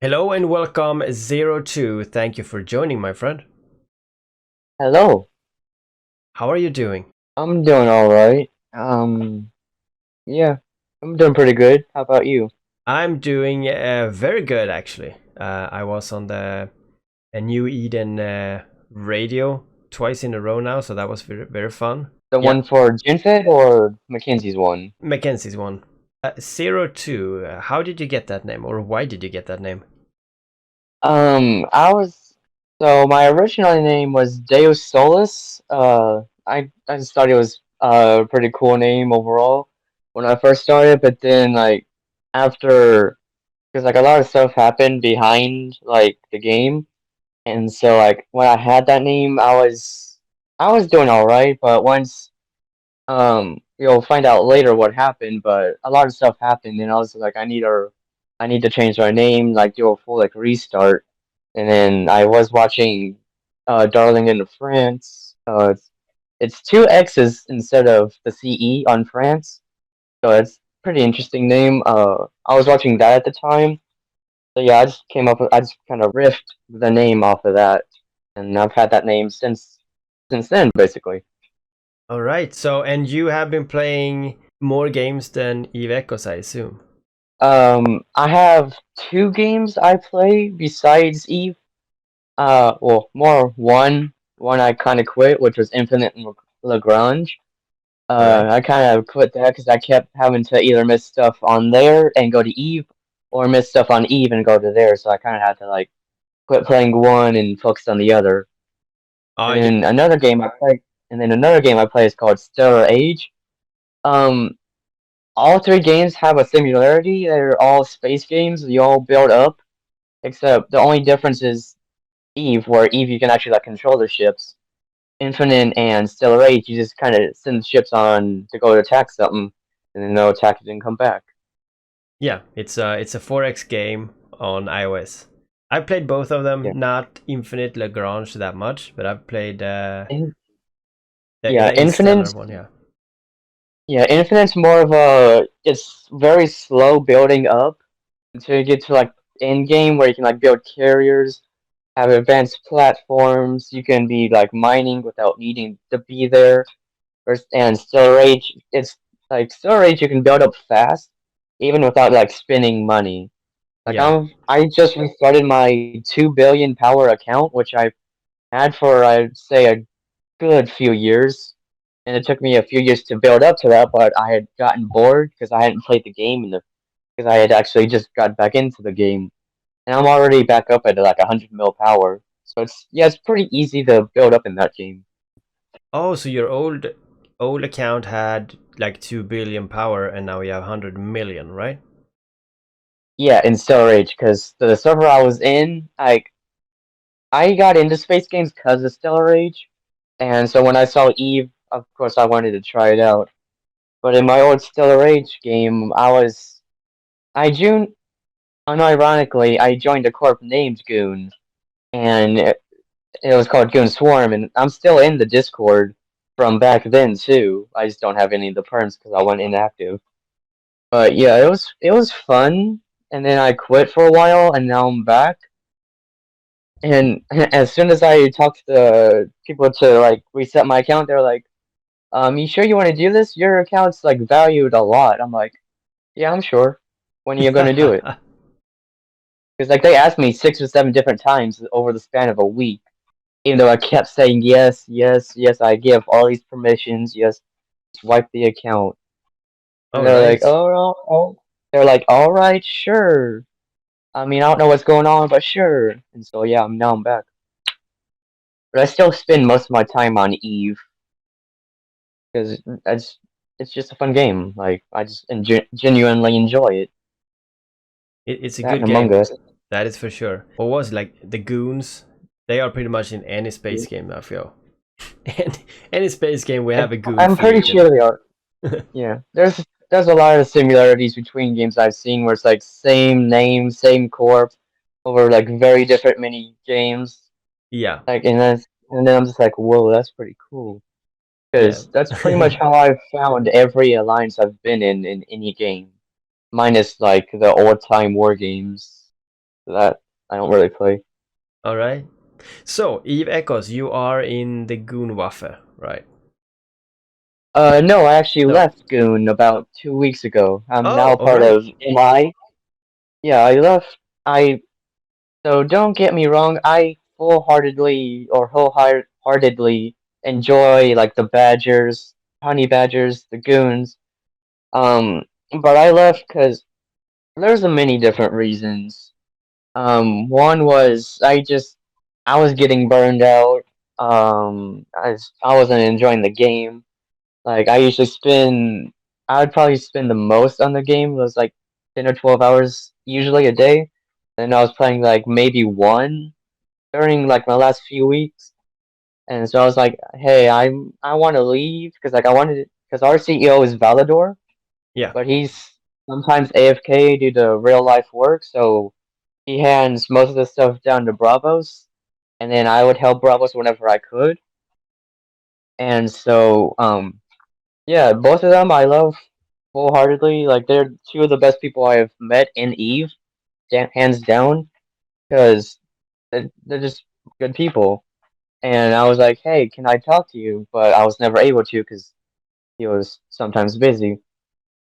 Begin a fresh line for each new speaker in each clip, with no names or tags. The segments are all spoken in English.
Hello and welcome, 02. Thank you for joining, my friend.
Hello,
How are you doing?
I'm doing all right. Yeah, I'm doing pretty good. How about you?
I'm doing very good, actually. I was on the New Eden radio twice in a row now, so that was very fun.
The
Yeah,
one for GenFed or Mackenzie's one?
Mackenzie's one. 02, how did you get that name, or why did you get that name?
I was so my original name was Deus Solus. I just thought it was a pretty cool name overall when I first started, but then like after because like a lot of stuff happened behind like the game, and so like when I had that name, I was doing all right, but once you'll find out later what happened, but a lot of stuff happened, and I was like, I need to change my name, like do a full like restart. And then I was watching, Darling in France. It's two X's instead of the CE on France, so it's pretty interesting name. I was watching that at the time, so yeah, I just kind of riffed the name off of that, and I've had that name since then, basically.
All right, so and you have been playing more games than Eve Echoes, I assume.
I have two games I play besides Eve. Well, more one. One I kind of quit, which was Infinite Lagrange.
All right.
I kind of quit that because I kept having to either miss stuff on there and go to Eve, or miss stuff on Eve and go to there. So I kind of had to like quit playing one and focus on the other.
Oh,
And then another game I play is called Stellar Age. Um, all three games have a similarity. They're all space games. You all build up. Except the only difference is Eve, where Eve you can actually like control the ships. Infinite and Stellar Age, you just kind of send ships on to go to attack something, and then they'll attack it and come back.
yeah, it's a 4X game on iOS. I've played both of them,
Yeah.
not Infinite Lagrange that much, but I've played
In,
the
yeah,
Interstellar one, yeah.
Infinite's more of a it's very slow building up until you get to like end game where you can like build carriers, have advanced platforms. You can be like mining without needing to be there. And storage, it's like storage you can build up fast, even without like spending money. Like
Yeah.
I just restarted my 2 billion power account, which I had for I'd say a good few years, and it took me a few years to build up to that. But I had gotten bored because I hadn't played the game because I had actually just got back into the game, and I'm already back up at like 100 mil power. So it's pretty easy to build up in that game.
Oh, so your old account had like 2 billion power and now you have 100 million, right?
Yeah, in Stellar Age, because the server I was in, I got into space games because of Stellar Age, and so when I saw Eve, of course I wanted to try it out. But in my old Stellar Age game, I June unironically I joined a corp named Goon, and it was called Goon Swarm, and I'm still in the Discord from back then too. I just don't have any of the perms because I went inactive. But yeah, it was fun, and then I quit for a while, and now I'm back. And as soon as I talked to the people to like reset my account, they're like, you sure you want to do this? Your account's like valued a lot." I'm like, "Yeah, I'm sure. When are you gonna do it?" Because like they asked me 6 or 7 different times over the span of a week, even though I kept saying yes, yes, yes. I give all these permissions. Yes, swipe the account, and
All
they're like,
right.
They're like, "All right, sure. I mean, I don't know what's going on, but sure." And so yeah, now I'm back. But I still spend most of my time on Eve because it's just a fun game. Like I just genuinely enjoy it.
It's a
That and
good
Among
game.
Us.
That is for sure. What was it, like the goons? They are pretty much in any space game, I feel. Any space game we have a goon
I'm pretty
fleet in.
sure they are. Yeah, there's a lot of similarities between games I've seen where it's like same name, same corp, over like very different mini games.
Yeah.
Like and then I'm just like, whoa, that's pretty cool.
Yeah.
Because that's pretty much how I've found every alliance I've been in any game, minus like the old time war games. That I don't really play.
All right. So, Eve Echoes, you are in the Goonwaffe, right?
No, I actually
No.
left Goon about 2 weeks ago. I'm
Oh,
now
all
part
right.
of MI. Yeah, I left. I So don't get me wrong. I wholeheartedly enjoy like the Badgers, Honey Badgers, the Goons. Um, but I left because there's a many different reasons. One was I was getting burned out. I wasn't enjoying the game. Like I would probably spend the most on the game. It was like 10 or 12 hours usually a day, and I was playing like maybe one during like my last few weeks. And so I was like, hey, I want to leave because because our CEO is Valador,
Yeah.
but he's sometimes AFK due to real life work, so he hands most of the stuff down to Bravos, and then I would help Bravos whenever I could. And so, yeah, both of them I love wholeheartedly. Like they're two of the best people I have met in Eve, hands down, because they're just good people. And I was like, hey, can I talk to you? But I was never able to because he was sometimes busy.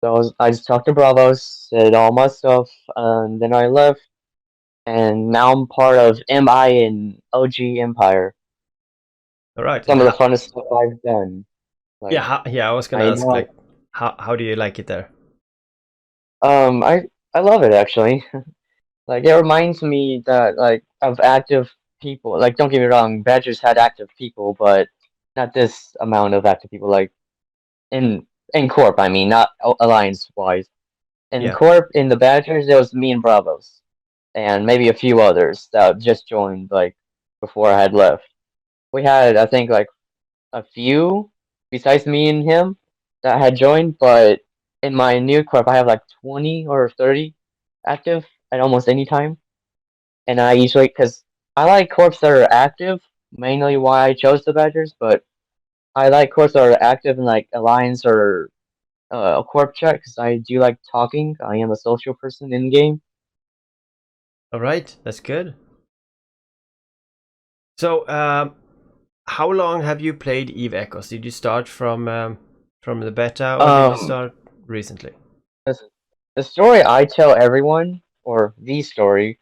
So I just talked to Bravos, said all my stuff, and then I left. And now I'm part of MI and OG Empire.
All right. And
Some of the
how,
funnest stuff I've done.
yeah,
Like
yeah, I was gonna
I
ask,
know,
like, how do you like it there?
um, I I love it actually. Like it reminds me that like of active people. Like don't get me wrong, Badgers had active people, but not this amount of active people. Like in in Corp, I mean, not alliance wise. In
Yeah.
Corp, in the Badgers, there was me and Bravos, and maybe a few others that just joined like before I had left. We had, I think, like a few besides me and him that had joined, but in my new Corp, I have like 20 or 30 active at almost any time. And I usually, because I like corps that are active, mainly why I chose the Badgers, but I like corps that are active in like Alliance or a corp chat because I do like talking. I am a social person in game.
All right. That's good. So, how long have you played Eve Echoes? Did you start from the beta, or did you
Um,
start recently?
the, the story I tell everyone, or the story,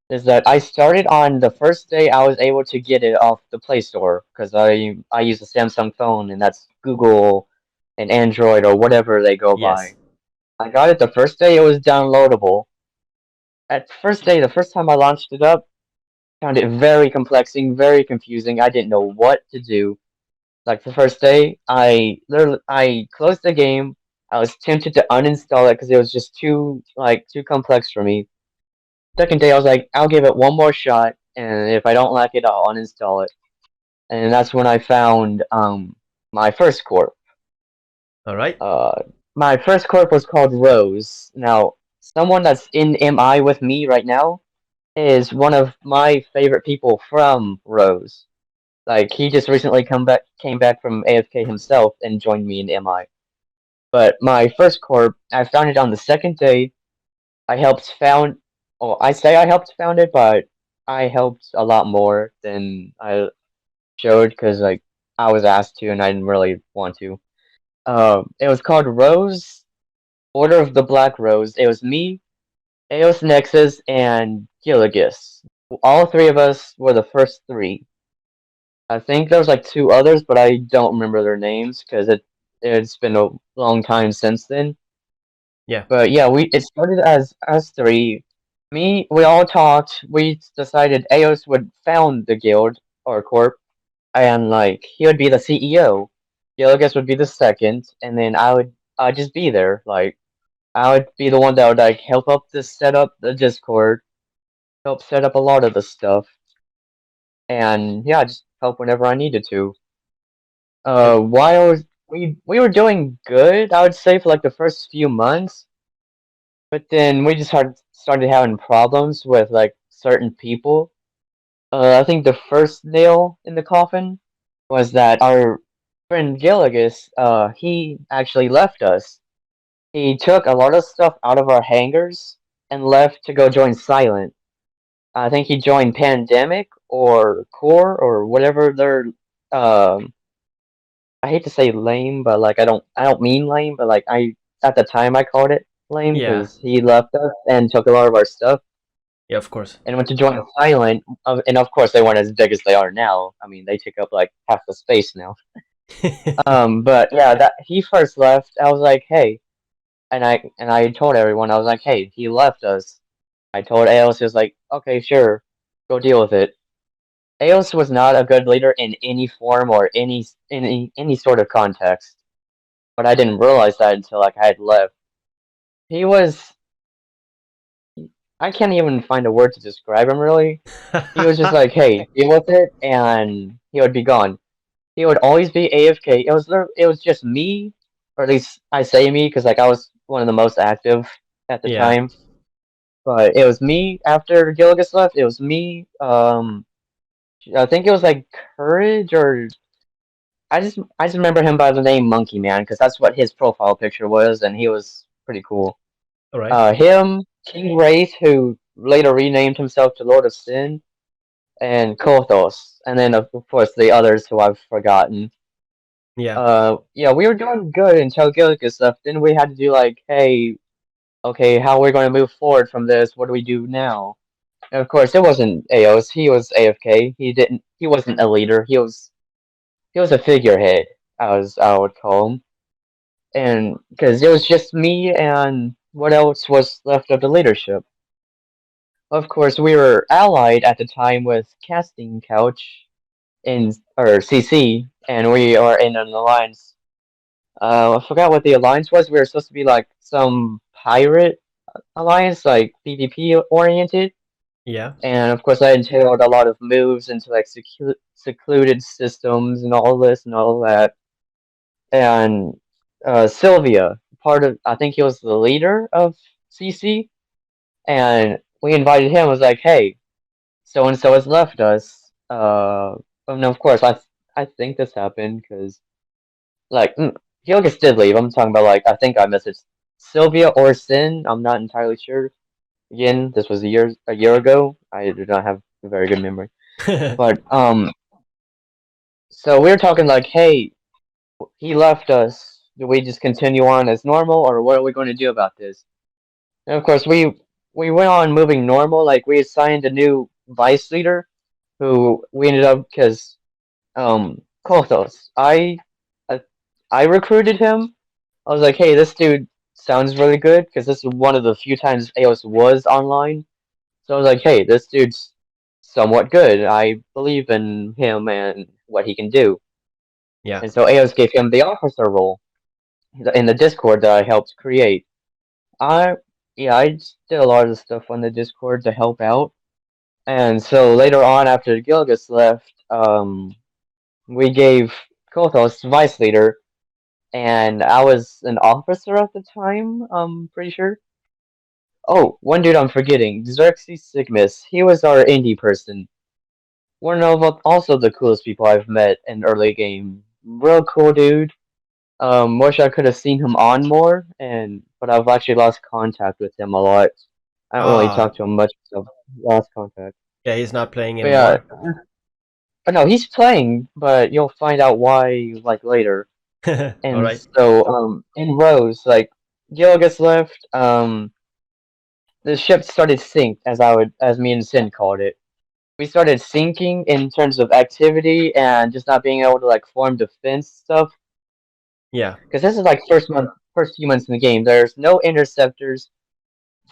is that I started on the first day I was able to get it off the Play Store because I use a Samsung phone and that's Google and Android or whatever they go
Yes.
by. I got it the first day it was downloadable. At first day, the first time I launched it up, found it very complexing, very confusing. I didn't know what to do. Like the first day, I closed the game. I was tempted to uninstall it because it was just too complex for me. Second day, I was like, I'll give it one more shot, and if I don't like it, I'll uninstall it. And that's when I found my first corp.
All right.
Uh, my first corp was called Rose. Now, someone that's in MI with me right now is one of my favorite people from Rose. Like he just recently came back from AFK himself and joined me in MI. But my first corp, I found it on the second day. I helped found Oh, I say I helped found it, but I helped a lot more than I showed because like I was asked to and I didn't really want to. It was called Rose, Order of the Black Rose. It was me, Eos Nexus, and Gilligus. All three of us were the first three. I think there was like two others, but I don't remember their names because it's been a long time since then.
Yeah.
But yeah, we it started as us three. We all talked. We decided Eos would found the guild or corp, and like he would be the CEO. Gilligas would be the second, and then I'd just be there. Like I would be the one that would like help up this set up the Discord, help set up a lot of the stuff, and yeah, just help whenever I needed to.
And
While we were doing good, I would say for like the first few months, but then we just started having problems with like certain people. I think the first nail in the coffin was that our friend Gilligus, he actually left us. He took a lot of stuff out of our hangars and left to go join Silent. I think he joined Pandemic or Core or whatever their um I hate to say lame, but like I don't mean lame, but like I at the time I called it lame
Yeah.
because he left us and took a lot of our stuff
Yeah, of course.
and went to join Silent. And of course they weren't as big as they are now. I mean they take up like half the space now. But yeah, that he first left. I was like, hey, and I told everyone I was like, hey, he left us. I told Aos, he was like, okay, sure, go deal with it. Aos was not a good leader in any form or any sort of context, but I didn't realize that until like I had left. He was I can't even find a word to describe him really. He was just like, hey, deal with it, and he would be gone. He would always be AFK. It was just me, or at least I say me because like I was one of the most active at the
Yeah.
time. But it was me after Gilligus left. It was me. I think it was like Courage or I just remember him by the name Monkey Man because that's what his profile picture was, and he was pretty cool.
All right.
Him, King Wraith, who later renamed himself to Lord of Sin, and Kothos, and then of course the others who I've forgotten.
Yeah.
Yeah, we were doing good until Gilligus left. Then we had to do like, hey, okay, how are we going to move forward from this? What do we do now? And of course, it wasn't Aos. He was AFK. He wasn't a leader. He was a figurehead, as I would call him. And because it was just me and what else was left of the leadership. Of course, we were allied at the time with Casting Couch in or CC, and we are in an alliance. I forgot what the alliance was. We were supposed to be like some pirate alliance, like PvP oriented.
Yeah.
And of course, that entailed a lot of moves into like secluded systems and all this and all that. And Sylvia, part of I think he was the leader of CC, and we invited him. Was like, hey, so and so has left us. And of course, I think this happened because like Helgus did leave. I'm talking about like I think I messaged Sylvia or Sin. I'm not entirely sure. Again, this was a year ago. I do not have a very good memory. But so we were talking like, hey, he left us. Do we just continue on as normal, or what are we going to do about this? And of course, we went on moving normal. Like we assigned a new vice leader, who we ended up because Kothos. I I recruited him. I was like, hey, this dude sounds really good because this is one of the few times Aos was online. So I was like, hey, this dude's somewhat good. I believe in him and what he can do.
Yeah.
And so Aos gave him the officer role in the Discord that I helped create. I yeah, I just did a lot of stuff on the Discord to help out. And so later on, after Gilgus left, we gave Kothos vice leader, and I was an officer at the time. I'm pretty sure. Oh, one dude I'm forgetting, Xerxes Sigmus. He was our indie person. One of also the coolest people I've met in early game. Real cool dude. Wish I could have seen him on more, but I've actually lost contact with him a lot. I don't really
Ah,
talk to him much, so lost contact.
yeah, he's not playing
But yeah,
anymore.
but no, he's playing, but you'll find out why like later.
All
And
right.
so, in rows, like Gilgus left, the ship started sink, as me and Sin called it. We started sinking in terms of activity and just not being able to like form defense stuff.
Yeah.
Because this is like first few months in the game. There's no interceptors.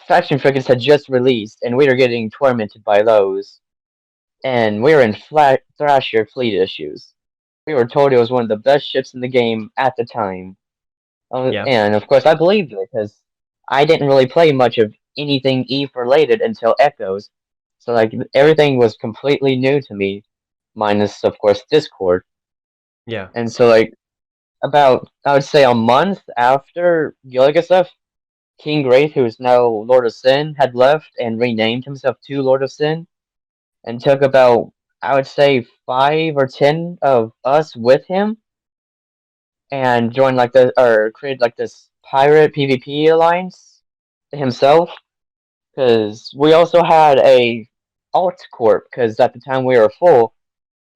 Faction frigates had just released, and we were getting tormented by those. And we were in Thrasher fleet issues. We were told it was one of the best ships in the game at the time.
Yeah.
And of course, I believed it because I didn't really play much of anything Eve related until Echoes. So like everything was completely new to me, minus of course Discord.
Yeah.
And so like about I would say a month after Gilligus left, King Wraith, who is now Lord of Sin, had left and renamed himself to Lord of Sin, and took about I would say 5 or 10 of us with him, and joined like the or created like this pirate PvP alliance himself. Because we also had a alt corp because at the time we were full,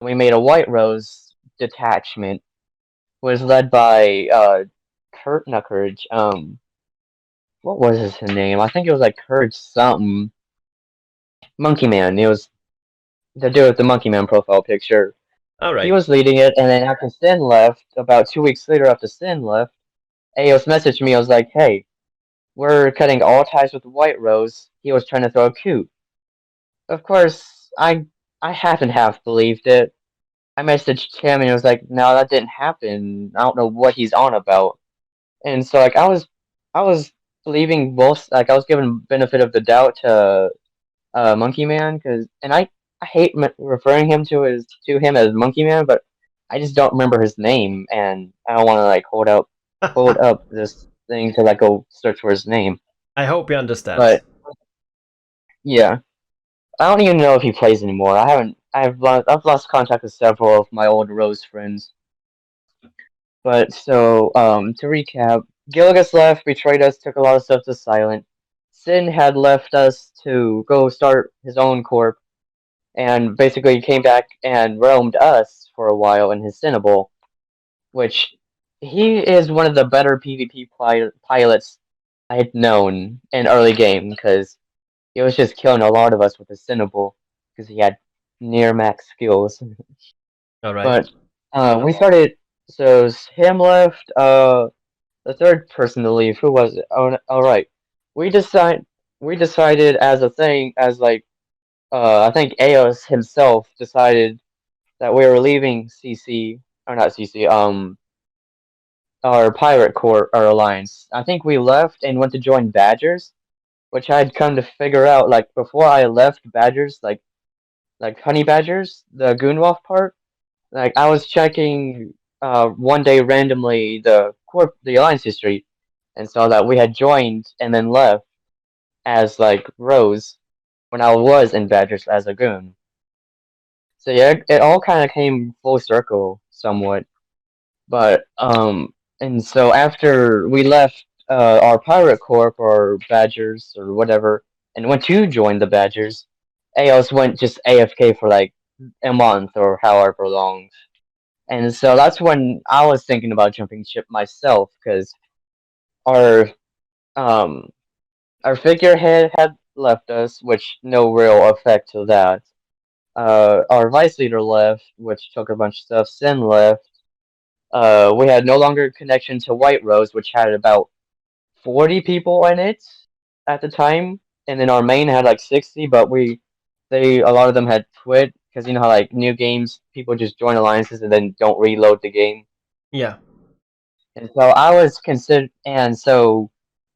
we made a White Rose detachment. Was led by not Courage. What was his name? I think it was like Courage something. Monkey Man. It was the dude with the Monkey Man profile picture.
All
He
right.
was leading it, and then after Sin left, about 2 weeks later after Sin left, Aos messaged me. I was like, "Hey, we're cutting all ties with White Rose. He was trying to throw a coup." Of course, I haven't half believed it. I messaged him, and he was like, "No, that didn't happen. I don't know what he's on about." And so like I was believing both. Like I was giving benefit of the doubt to Monkey Man because, and I hate referring to him as Monkey Man, but I just don't remember his name, and I don't want to like hold up this thing to like go search for his name.
I hope he understands.
But yeah, I don't even know if he plays anymore. I haven't. I've lost contact with several of my old Rose friends. But so to recap, Gilgas left, betrayed us, took a lot of stuff to Silent. Sin had left us to go start his own corp, and basically came back and roamed us for a while in his Cinnable, which he is one of the better PvP pilots I had known in early game, because he was just killing a lot of us with his Cinnable, because he had near max skills.
All right.
But we started, so him left, the third person to leave, who was it? Oh, all right. We decide we decided as a thing, as like I think Eos himself decided that we were leaving CC, or not CC, our pirate corps, our alliance. I think we left and went to join Badgers, which I had come to figure out like before I left Badgers, like Honey Badgers, the Goonwolf part. Like I was checking one day randomly the alliance history, and saw that we had joined and then left as like Rose when I was in Badgers as a goon. So yeah, it all kind of came full circle somewhat. But and so after we left our pirate corps or Badgers or whatever, and went to join the Badgers, Aos went just AFK for like a month or however long. And so that's when I was thinking about jumping ship myself, because our um our figurehead had left us, which no real effect to that. Our vice leader left, which took a bunch of stuff. Sin left. We had no longer connection to White Rose, which had about 40 people in it at the time, and then our main had like 60. But a lot of them had quit, because you know how like new games people just join alliances and then don't reload the game.
Yeah.
And so I was considered, and so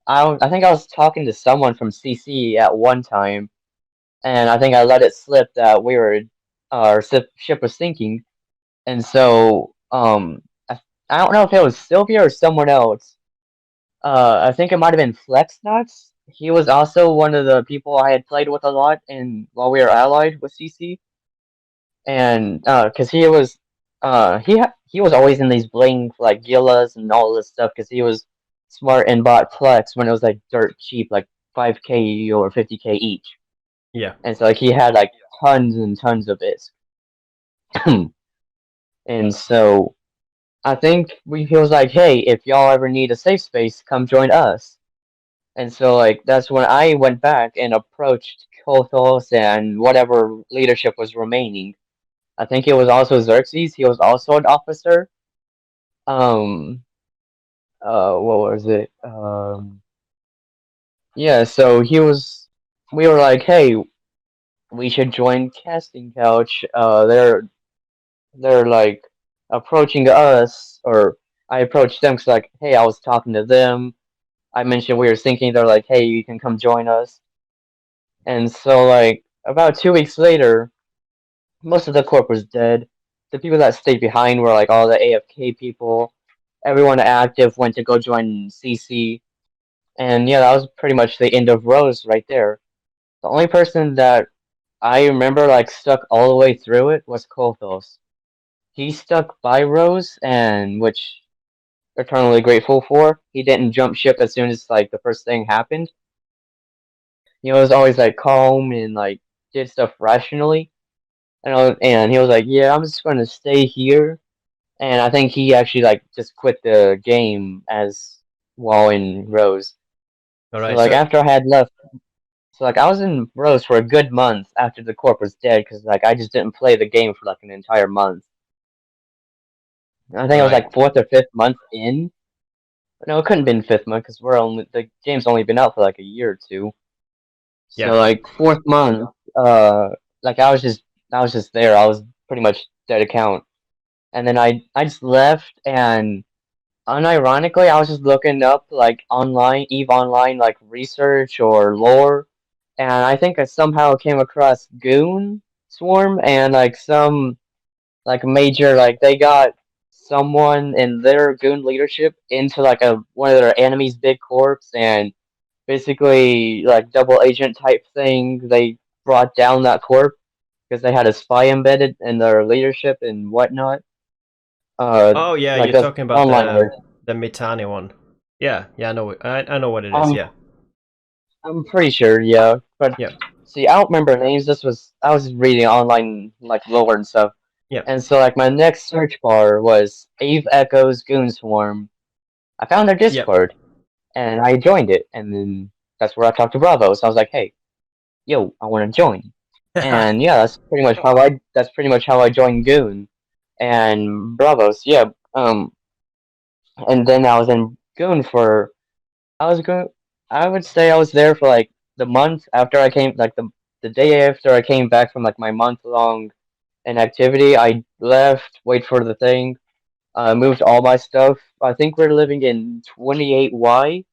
I think I was talking to someone from CC at one time, and I think I let it slip that our ship was sinking, and so I don't know if it was Sylvia or someone else. I think it might have been Flex Nuts. He was also one of the people I had played with a lot, and while we were allied with CC, and because he was always in these bling like Gillas and all this stuff, because he was smart and bought Plex when it was like dirt cheap, like 5k or 50k each.
Yeah.
And so like he had like tons and tons of it. And so I think he was like, "Hey, if y'all ever need a safe space, come join us." And so like that's when I went back and approached Kothos and whatever leadership was remaining. I think it was also Xerxes. He was also an officer. Um, what was it? Yeah. So he was. We were like, "Hey, we should join Casting Couch." They're like approaching us, or I approached them because like, hey, I was talking to them. I mentioned we were thinking. They're like, hey, you can come join us. And so like about 2 weeks later, most of the corp was dead. The people that stayed behind were like all the AFK people. Everyone active went to go join CC, and yeah, that was pretty much the end of Rose right there. The only person that I remember like stuck all the way through it was Kothos. He stuck by Rose, and which eternally grateful for. He didn't jump ship as soon as like the first thing happened. He was always like calm and like did stuff rationally. And he was like, "Yeah, I'm just gonna stay here." And I think he actually like just quit the game as while in Rose.
All
So
right.
like
So
after I had left, so like I was in Rose for a good month after the corp was dead because like I just didn't play the game for like an entire month. I think
all
it was
right.
like fourth or fifth month in. No, it couldn't have been fifth month because the game's only been out for like a year or two. So
Yeah.
like fourth month, like I was just there. I was pretty much dead account, and then I just left, and unironically I was just looking up like online Eve Online like research or lore, and I think I somehow came across Goon Swarm and like some like major like they got someone in their Goon leadership into like a one of their enemies' big corps and basically like double agent type thing. They brought down that corp because they had a spy embedded in their leadership and whatnot.
Oh yeah,
Like
you're
that's
talking about
online version.
the Mitani one. Yeah. Yeah. I know. I know what it is.
Um,
Yeah.
I'm pretty sure, yeah. But
Yeah.
see, I don't remember names. I was reading online like lore and stuff,
Yeah.
and so like my next search bar was Eve Echoes Goon Swarm. I found their
Yeah.
Discord and I joined it, and then that's where I talked to Bravo. So I was like, hey, yo, I want to join. And yeah, that's pretty much how I joined Goon and Bravos. Yeah. And then I was in Goon for I was going I would say I was there for like the month after I came like the day after I came back from like my month long inactivity. I left, wait for the thing, moved all my stuff. I think we're living in 28Y,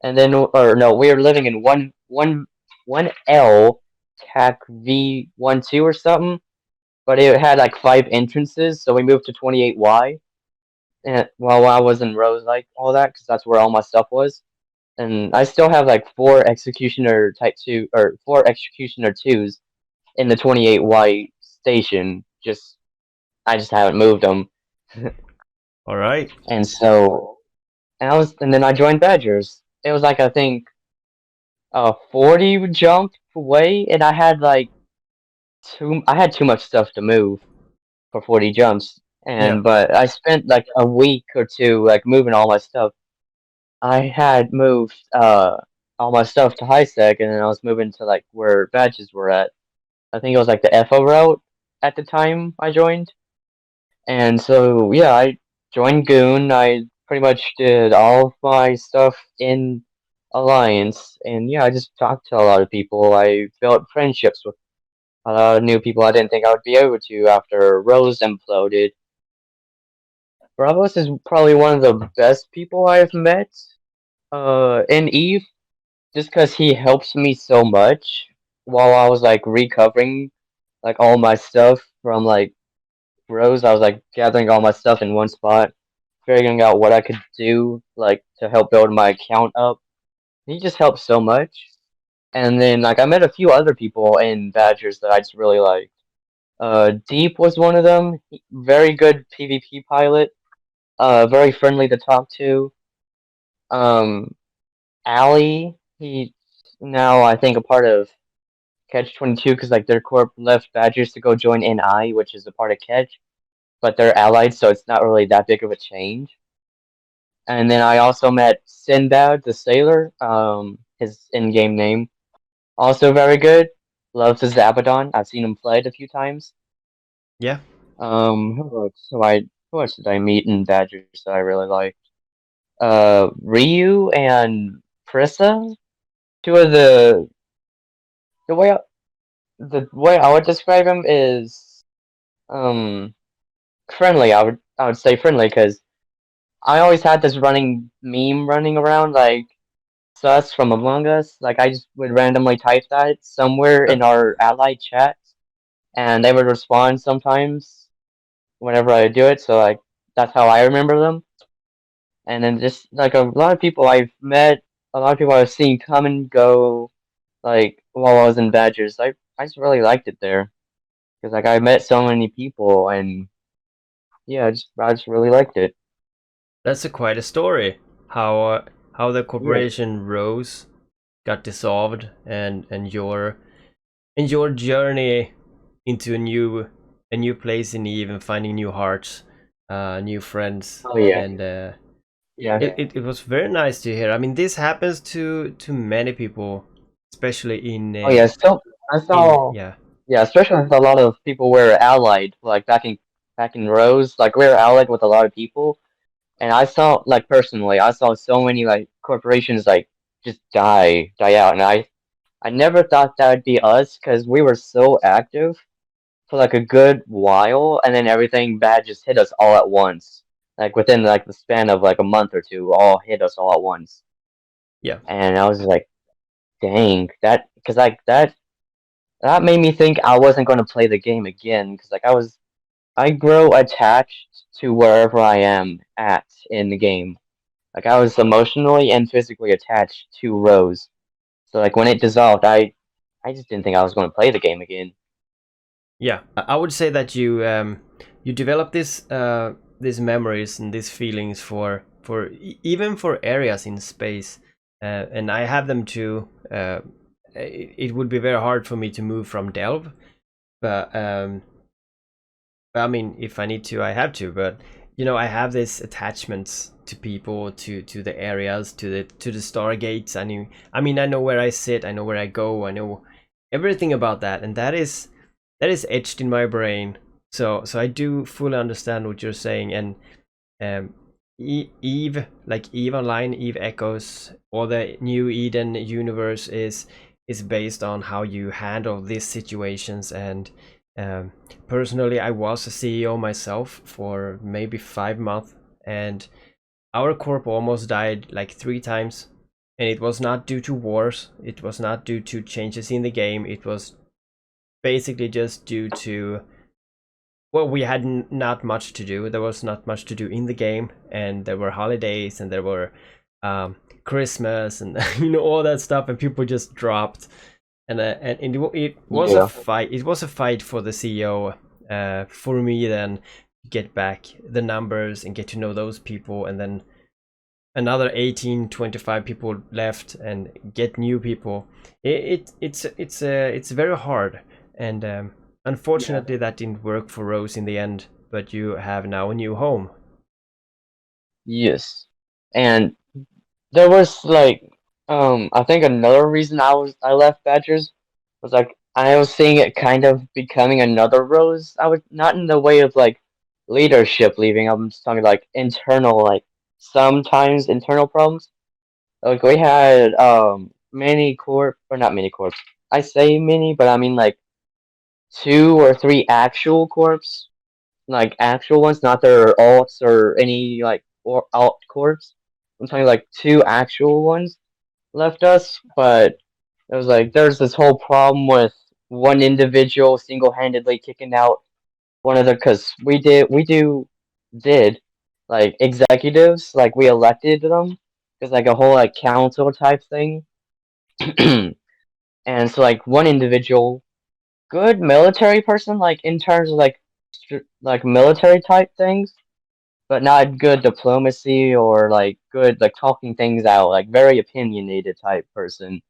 and then or no, we were living in one L TAC V12 or something. But it had like 5 entrances, so we moved to 28Y. And while I was in Rose, like all that, because that's where all my stuff was. And I still have like four executioner twos in the 28Y station. I just haven't moved them.
All right.
And so, and then I joined Badgers. It was like I think a 40 jump away, and I had too much stuff to move for 40 jumps.
Yeah.
But I spent like a week or two like moving all my stuff. I had moved all my stuff to high sec, and then I was moving to like where badges were at. I think it was like the FO route at the time I joined. And so yeah, I joined Goon. I pretty much did all of my stuff in Alliance, and yeah, I just talked to a lot of people. I built friendships with a lot of new people I didn't think I would be able to after Rose imploded. Bravos is probably one of the best people I've met in Eve, just because he helps me so much while I was like recovering like all my stuff from like Rose. I was like gathering all my stuff in one spot, figuring out what I could do like to help build my account up. He just helped so much. And then like I met a few other people in Badgers that I just really liked. Deep was one of them. Very good PvP pilot. Very friendly to talk to. Um, Allie, he's now I think a part of Catch 22 because like their corp left Badgers to go join NI, which is a part of Catch, but they're allied, so it's not really that big of a change. And then I also met Sinbad the sailor, his in-game name, also very good. Loves his Abaddon. I've seen him play it a few times.
Yeah.
Who else did I meet in Badgers that I really liked? Ryu and Prissa, two of the way I, the way I would describe him is um friendly. I would say friendly because I always had this running meme running around like sus from Among Us. Like I just would randomly type that somewhere in our allied chat, and they would respond sometimes whenever I do it. So like that's how I remember them. And then just like a lot of people I've met, a lot of people I've seen come and go, like while I was in Badgers. I just really liked it there because like I met so many people, and yeah, I just really liked it.
That's quite a story. How the
Yeah.
corporation rose, got dissolved, and your and your journey into a new place in Eve and finding new hearts, new friends,
Oh yeah,
and
yeah.
it was very nice to hear. I mean, this happens to many people, especially
Oh yeah. So I
in
saw,
yeah.
yeah, especially with a lot of people were allied, like back in rows, like we were allied with a lot of people, and I saw, like personally, I saw so many like corporations like just die out, and I never thought that would be us because we were so active for like a good while, and then everything bad just hit us all at once. Like within like the span of like a month or two, all hit us all at once.
Yeah.
And I was like, dang, that because like that made me think I wasn't going to play the game again because like I grow attached to wherever I am at in the game. Like I was emotionally and physically attached to Rose. So like when it dissolved, I just didn't think I was going to play the game again.
Yeah, I would say that you develop this these memories and these feelings for even for areas in space, and I have them too. It would be very hard for me to move from Delve, but I mean, if I need to, I have to. But you know, I have this attachments to people, to the areas, to the stargates. I mean, I know where I sit, I know where I go, I know everything about that, and that is etched in my brain. So I do fully understand what you're saying, and um, Eve, like Eve Online, Eve Echoes, or the New Eden universe is based on how you handle these situations. And um, personally, I was a CEO myself for maybe 5 months, and our corp almost died like 3 times. And it was not due to wars. It was not due to changes in the game. It was basically just due to, well, we had not much to do. There was not much to do in the game, and there were holidays, and there were Christmas, and you know, all that stuff, and people just dropped. And it was a
Yeah.
fight. It was a fight for the CEO, for me then get back the numbers and get to know those people, and then another 18, 25 people left and get new people. It's very hard, and
Yeah.
unfortunately that didn't work for Rose in the end. But you have now a new home.
Yes. And there was like I think another reason I left Badgers was like I was seeing it kind of becoming another Rose. I was not in the way of like leadership leaving. I'm just talking like internal, like sometimes internal problems. Like we had mini corp, or not mini corps. I say mini, but I mean like two or three actual corps, like actual ones, not their alts or any like or alt corps. I'm talking like two actual ones left us, but it was like there's this whole problem with one individual single-handedly kicking out one of the, because we did like executives, like we elected them because like a whole like council type thing. And so like one individual, good military person, like in terms of like like military type things, but not good diplomacy or like good like talking things out, like very opinionated type person.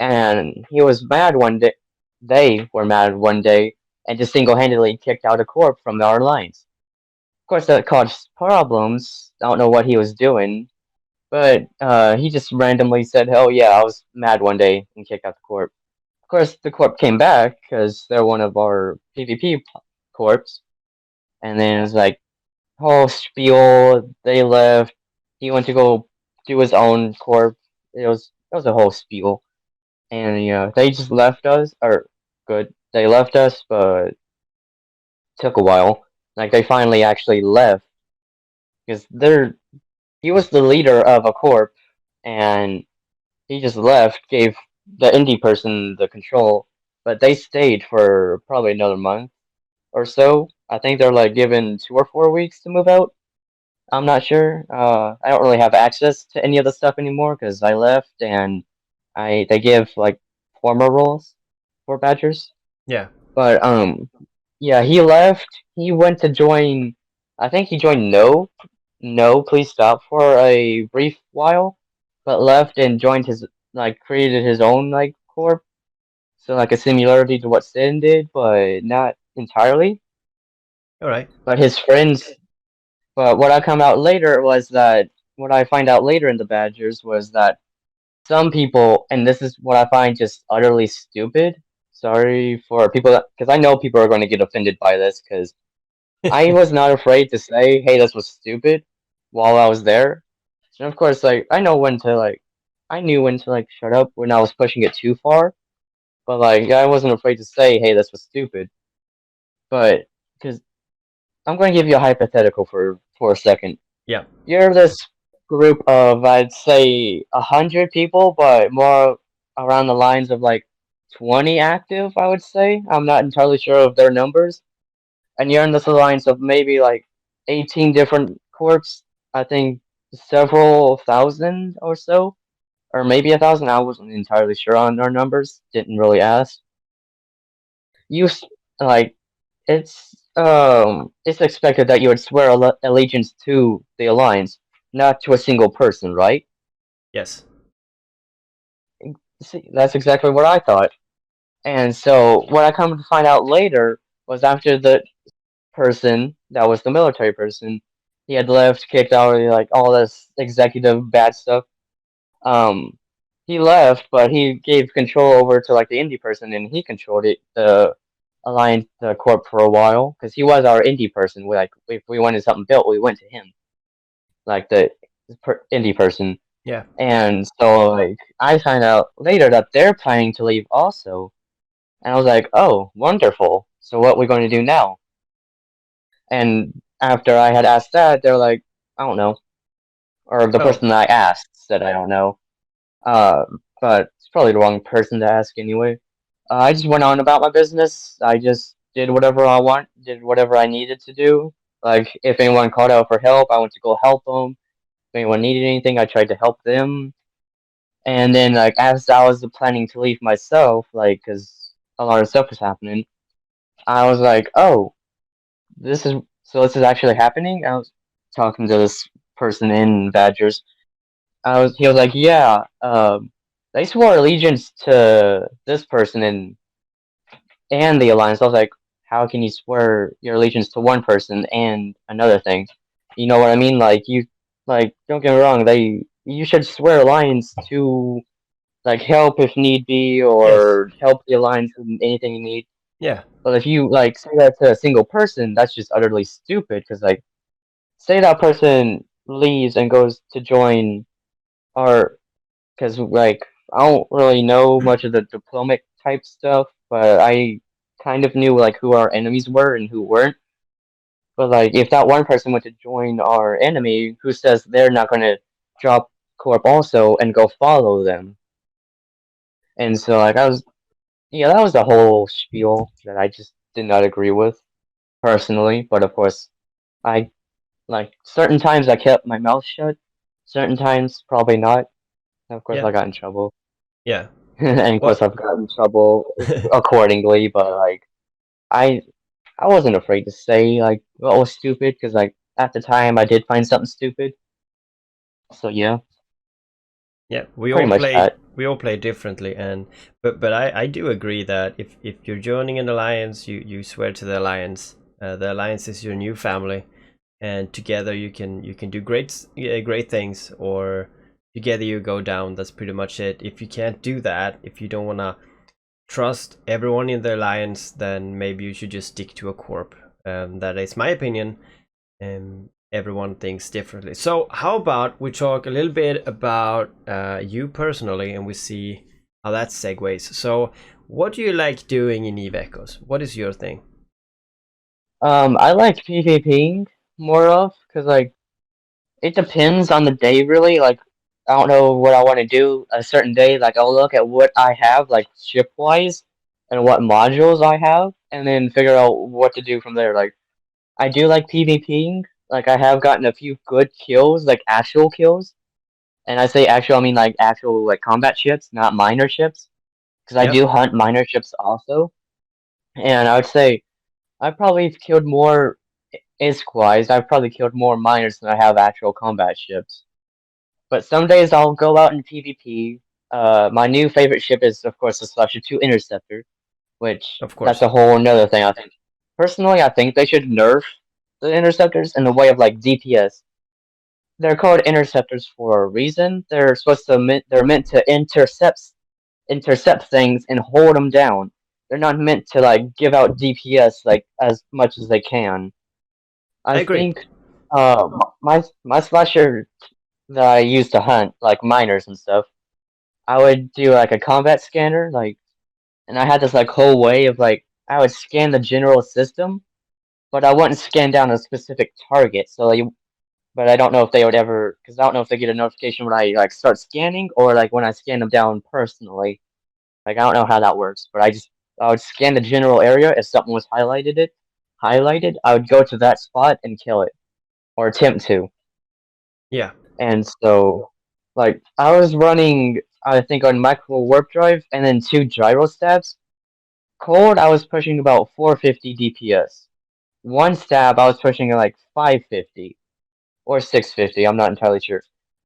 And he was mad one day. They were mad one day and just single-handedly kicked out a corp from our lines. Of course, that caused problems. I don't know what he was doing, but he just randomly said, "Oh yeah, I was mad one day and kicked out the corp." Of course, the corp came back because they're one of our PvP corps, and then it was like whole spiel. They left. He went to go do his own corp. It was a whole spiel. And they just left us, or good, they left us, but took a while. Like they finally actually left because he was the leader of a corp, and he just left, gave the indie person the control, but they stayed for probably another month or so. I think they're like given 2 or 4 weeks to move out. I'm not sure. I don't really have access to any of the stuff anymore because I left, and they give like former roles for Badgers.
Yeah.
But yeah, he left. He went to join. I think he joined No, Please Stop for a brief while, but left and joined his, like created his own like corp. So like a similarity to what Sin did, but not entirely.
All right.
But his friends. But what I find out later in the Badgers was that some people, and this is what I find just utterly stupid. Sorry for people that, because I know people are going to get offended by this, because I was not afraid to say, "Hey, this was stupid," while I was there. And of course, like I knew when to like shut up when I was pushing it too far. But like, I wasn't afraid to say, "Hey, this was stupid." But because I'm going to give you a hypothetical for a second.
Yeah.
You're this group of, I'd say, 100 people, but more around the lines of like 20 active, I would say. I'm not entirely sure of their numbers. And you're in this alliance of maybe like 18 different corps. I think several thousand or so, or maybe 1,000. I wasn't entirely sure on our numbers. Didn't really ask. You like it's expected that you would swear allegiance to the alliance, not to a single person, right?
Yes.
See, that's exactly what I thought. And so what I come to find out later was after the person that was the military person, he had left, kicked out, like all this executive bad stuff. Um, he left, but he gave control over to like the indie person, and he controlled the alliance, the corp for a while, because he was our indie person. We like if we wanted something built, we went to him, like the indie person.
Yeah.
And so like I find out later that they're planning to leave also, and I was like, oh, wonderful. So what we going to do now? And after I had asked that, they're like, I don't know, or the
Oh.
person that I asked said I don't know. Uh, but it's probably the wrong person to ask anyway. I just went on about my business. I just did whatever did whatever I needed to do. Like, if anyone called out for help, I went to go help them. If anyone needed anything, I tried to help them. And then, like, as I was planning to leave myself, like, because a lot of stuff was happening, I was like, oh, this is actually happening? I was talking to this person in Badgers. He was like, yeah, they swore allegiance to this person and the alliance. I was like, how can you swear your allegiance to one person and another thing? You know what I mean? Like, don't get me wrong, you should swear alliance to, like, help if need be,
Yes.
or help the alliance in anything you need.
Yeah.
But if you, like, say that to a single person, that's just utterly stupid, because, like, say that person leaves and goes to join our, because like I don't really know much of the diplomatic type stuff, but I kind of knew like who our enemies were and who weren't. But like if that one person went to join our enemy, who says they're not going to drop Corp also and go follow them? And so like yeah, that was the whole spiel that I just did not agree with personally. But of course, I like certain times I kept my mouth shut, certain times probably not. And of course,
Yeah.
I got in trouble.
Yeah.
And of course
Well.
I've gotten in trouble accordingly, but like I I wasn't afraid to say like what was stupid because like at the time I did find something stupid. So yeah,
Yeah,
pretty much that.
we all play differently, and but I do agree that if you're joining an alliance, you swear to the alliance. The alliance is your new family, and together you can do great things, or together you go down. That's pretty much it. If you can't do that, if you don't wanna trust everyone in the alliance, then maybe you should just stick to a corp. That is my opinion. Everyone thinks differently. So how about we talk a little bit about you personally, and we see how that segues. So what do you like doing in Eve Echoes? What is your thing?
I like PvPing more of because like it depends on the day really. Like I don't know what I want to do a certain day. Like I'll look at what I have like ship wise and what modules I have, and then figure out what to do from there. Like I do like PvPing. Like I have gotten a few good kills, like actual kills. And I say actual, I mean like actual like combat ships, not minor ships. Because I
Yep.
do hunt minor ships also. And I would say I probably killed more ISK-wise, I've probably killed more miners than I have actual combat ships. But some days I'll go out in PvP. My new favorite ship is, of course, the Slasher 2 Interceptor, which
Of
that's
course.
a whole nother thing. I think personally, I think they should nerf the interceptors in the way of like DPS. They're called interceptors for a reason. They're supposed to they're meant to intercept things and hold them down. They're not meant to like give out DPS like as much as they can.
I
I
agree.
think my slasher that I used to hunt like miners and stuff. I would do like a combat scanner, like, and I had this like whole way of like I would scan the general system, but I wouldn't scan down a specific target. So like, but I don't know if they would ever, because I don't know if they get a notification when I like start scanning or like when I scan them down personally. Like I don't know how that works, but I would scan the general area if something was highlighted. I would go to that spot and kill it or attempt to.
Yeah.
And so, like I was running, I think on micro warp drive and then two gyro stabs. Cold, I was pushing about 450 DPS. One stab, I was pushing like 550 or 650. I'm not entirely sure.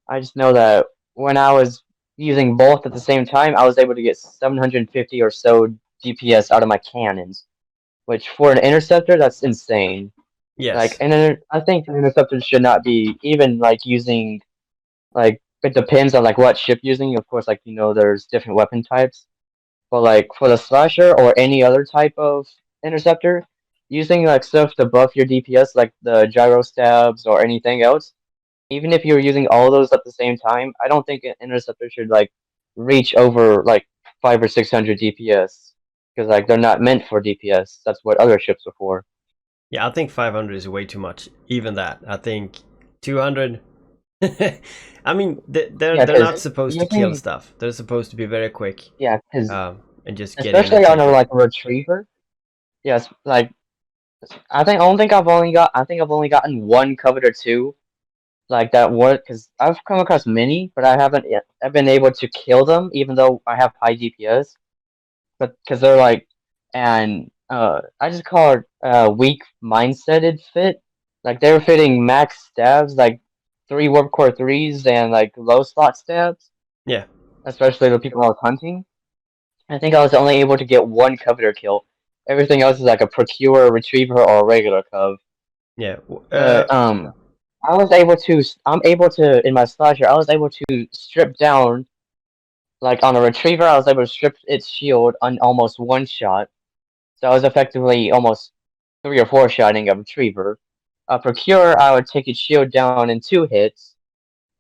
I just know that when I was using both at the same time, I was able to get 750 or so DPS out of my cannons, which for an interceptor, that's insane. Like,
Yes.
and I think an interceptor should not be even like using like it depends on like what ship using. Of course, like there's different weapon types. But like for the slasher or any other type of interceptor, using like stuff to buff your DPS, like the gyro stabs or anything else, even if you're using all those at the same time, I don't think an interceptor should like reach over like 500 or 600 DPS because like they're not meant for DPS. That's what other ships are for.
Yeah, I think 500 is way too much. Even that. I think 200. I mean,
Yeah,
they're
because
not supposed to kill
using
stuff. They're supposed to be very quick,
yeah, because
and just get in and
especially on
take
a
it.
like retriever. Yes, like I think I've only gotten one covet or two like that work because I've come across many, but I haven't yet. I've been able to kill them even though I have high DPS. But because they're like, and I just call it weak mindseted fit. Like they were fitting max stabs, like three warp core threes and like low slot stabs,
Yeah.
especially the people I was hunting. I think I was only able to get one coveter kill. Everything else is like a procure, retriever, or a regular cov.
Yeah.
But I'm able to in my slasher. I was able to strip down like on a retriever. I was able to strip its shield on almost one shot. So I was effectively almost three or four shotting a retriever. A procure, I would take its shield down in two hits,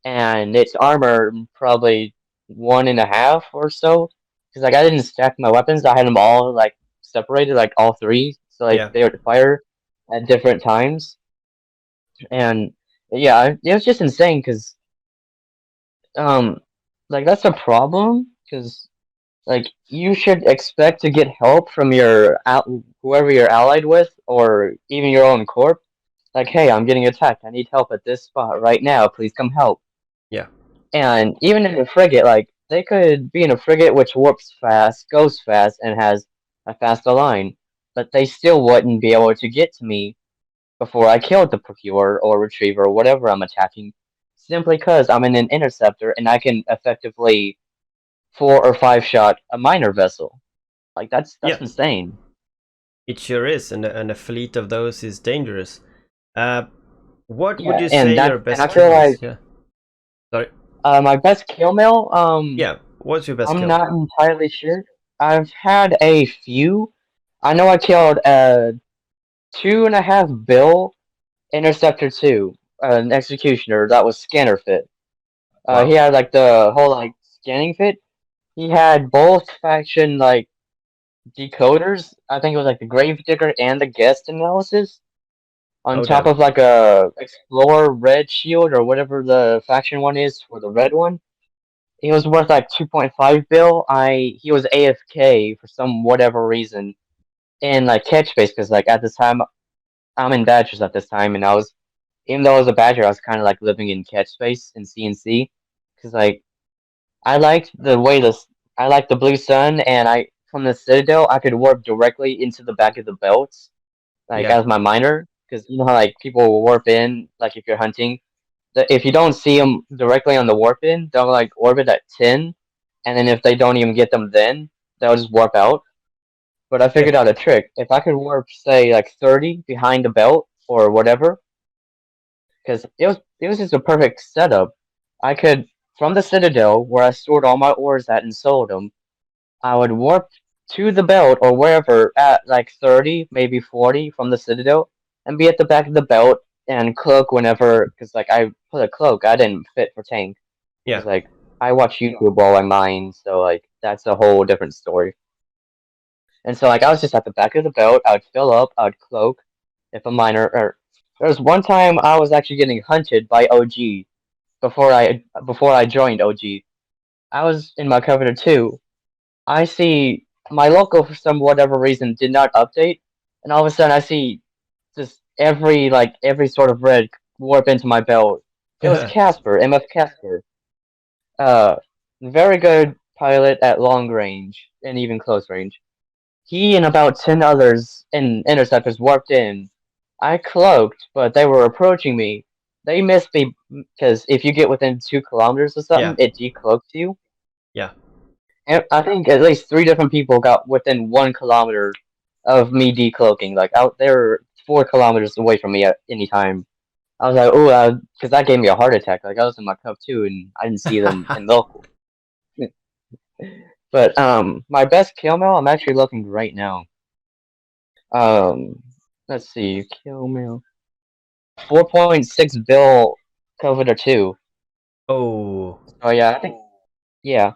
and its armor probably one and a half or so. Because like I didn't stack my weapons, I had them all like separated, like all three, so like
Yeah.
they would fire at different times. And yeah, it was just insane because um, like that's a problem because like you should expect to get help from whoever you're allied with, or even your own corp. Like, hey, I'm getting attacked. I need help at this spot right now. Please come help.
Yeah.
And even in a frigate, like they could be in a frigate which warps fast, goes fast, and has a faster line, but they still wouldn't be able to get to me before I killed the procure or retriever or whatever I'm attacking, simply because I'm in an interceptor and I can effectively four or five shot a minor vessel. Like that's
Yeah.
insane.
It sure is, and a fleet of those is dangerous. Uh, what would
Yeah,
you say your
and I
best
feel
kill is?
like
Yeah. Sorry.
my best kill mail.
Yeah. What's your best
I'm
kill?
not entirely sure. I've had a few. I know I killed a 2.5 bill interceptor two, an executioner that was scanner fit. He
Wow.
had like the whole like scanning fit. He had both faction like decoders. I think it was like the Gravedigger and the guest analysis on
Oh
top
damn.
of like a Explorer red shield or whatever the faction one is for the red one. He was worth like 2.5 bill. He was AFK for some whatever reason in like catch space because like at this time I'm in Badgers at this time and I was even though I was a Badger I was kind of like living in catch space in CNC because like I liked the way this I liked the blue sun and I from the Citadel I could warp directly into the back of the belts like
Yeah.
as my miner because you know how like people will warp in like if you're hunting if you don't see them directly on the warp in they'll like orbit at 10 and then if they don't even get them, then they'll just warp out. But I
Yeah.
figured out a trick. If I could warp, say, like 30 behind the belt or whatever, because it was just a perfect setup. I could from the Citadel where I stored all my ores at and sold them. I would warp to the belt or wherever at like 30, maybe 40 from the Citadel, and be at the back of the belt and cloak whenever. Because like I put a cloak, I didn't fit for tank.
Yeah.
Because like I watch YouTube while I mine, so like that's a whole different story. And so like I was just at the back of the boat. I would fill up. I would cloak. If a miner or there was one time I was actually getting hunted by OG before I joined OG. I was in my covenant too. I see my local for some whatever reason did not update, and all of a sudden I see just every sort of red warp into my belt. It was Casper, MF Casper. Uh, very good pilot at long range and even close range. He and about 10 others in interceptors warped in. I cloaked, but they were approaching me. They missed me because if you get within 2 kilometers or something,
Yeah.
it decloaks you.
Yeah.
And I think at least 3 different people got within 1 kilometer of me decloaking. Like out there, 4 kilometers away from me at any time. I was like, oh, because that gave me a heart attack. Like I was in my cup too, and I didn't see them in local. But my best kill mail, I'm actually looking right now. Um, let's see, kill mail 4.6 bill COVID or two.
Oh,
Oh yeah, I think yeah,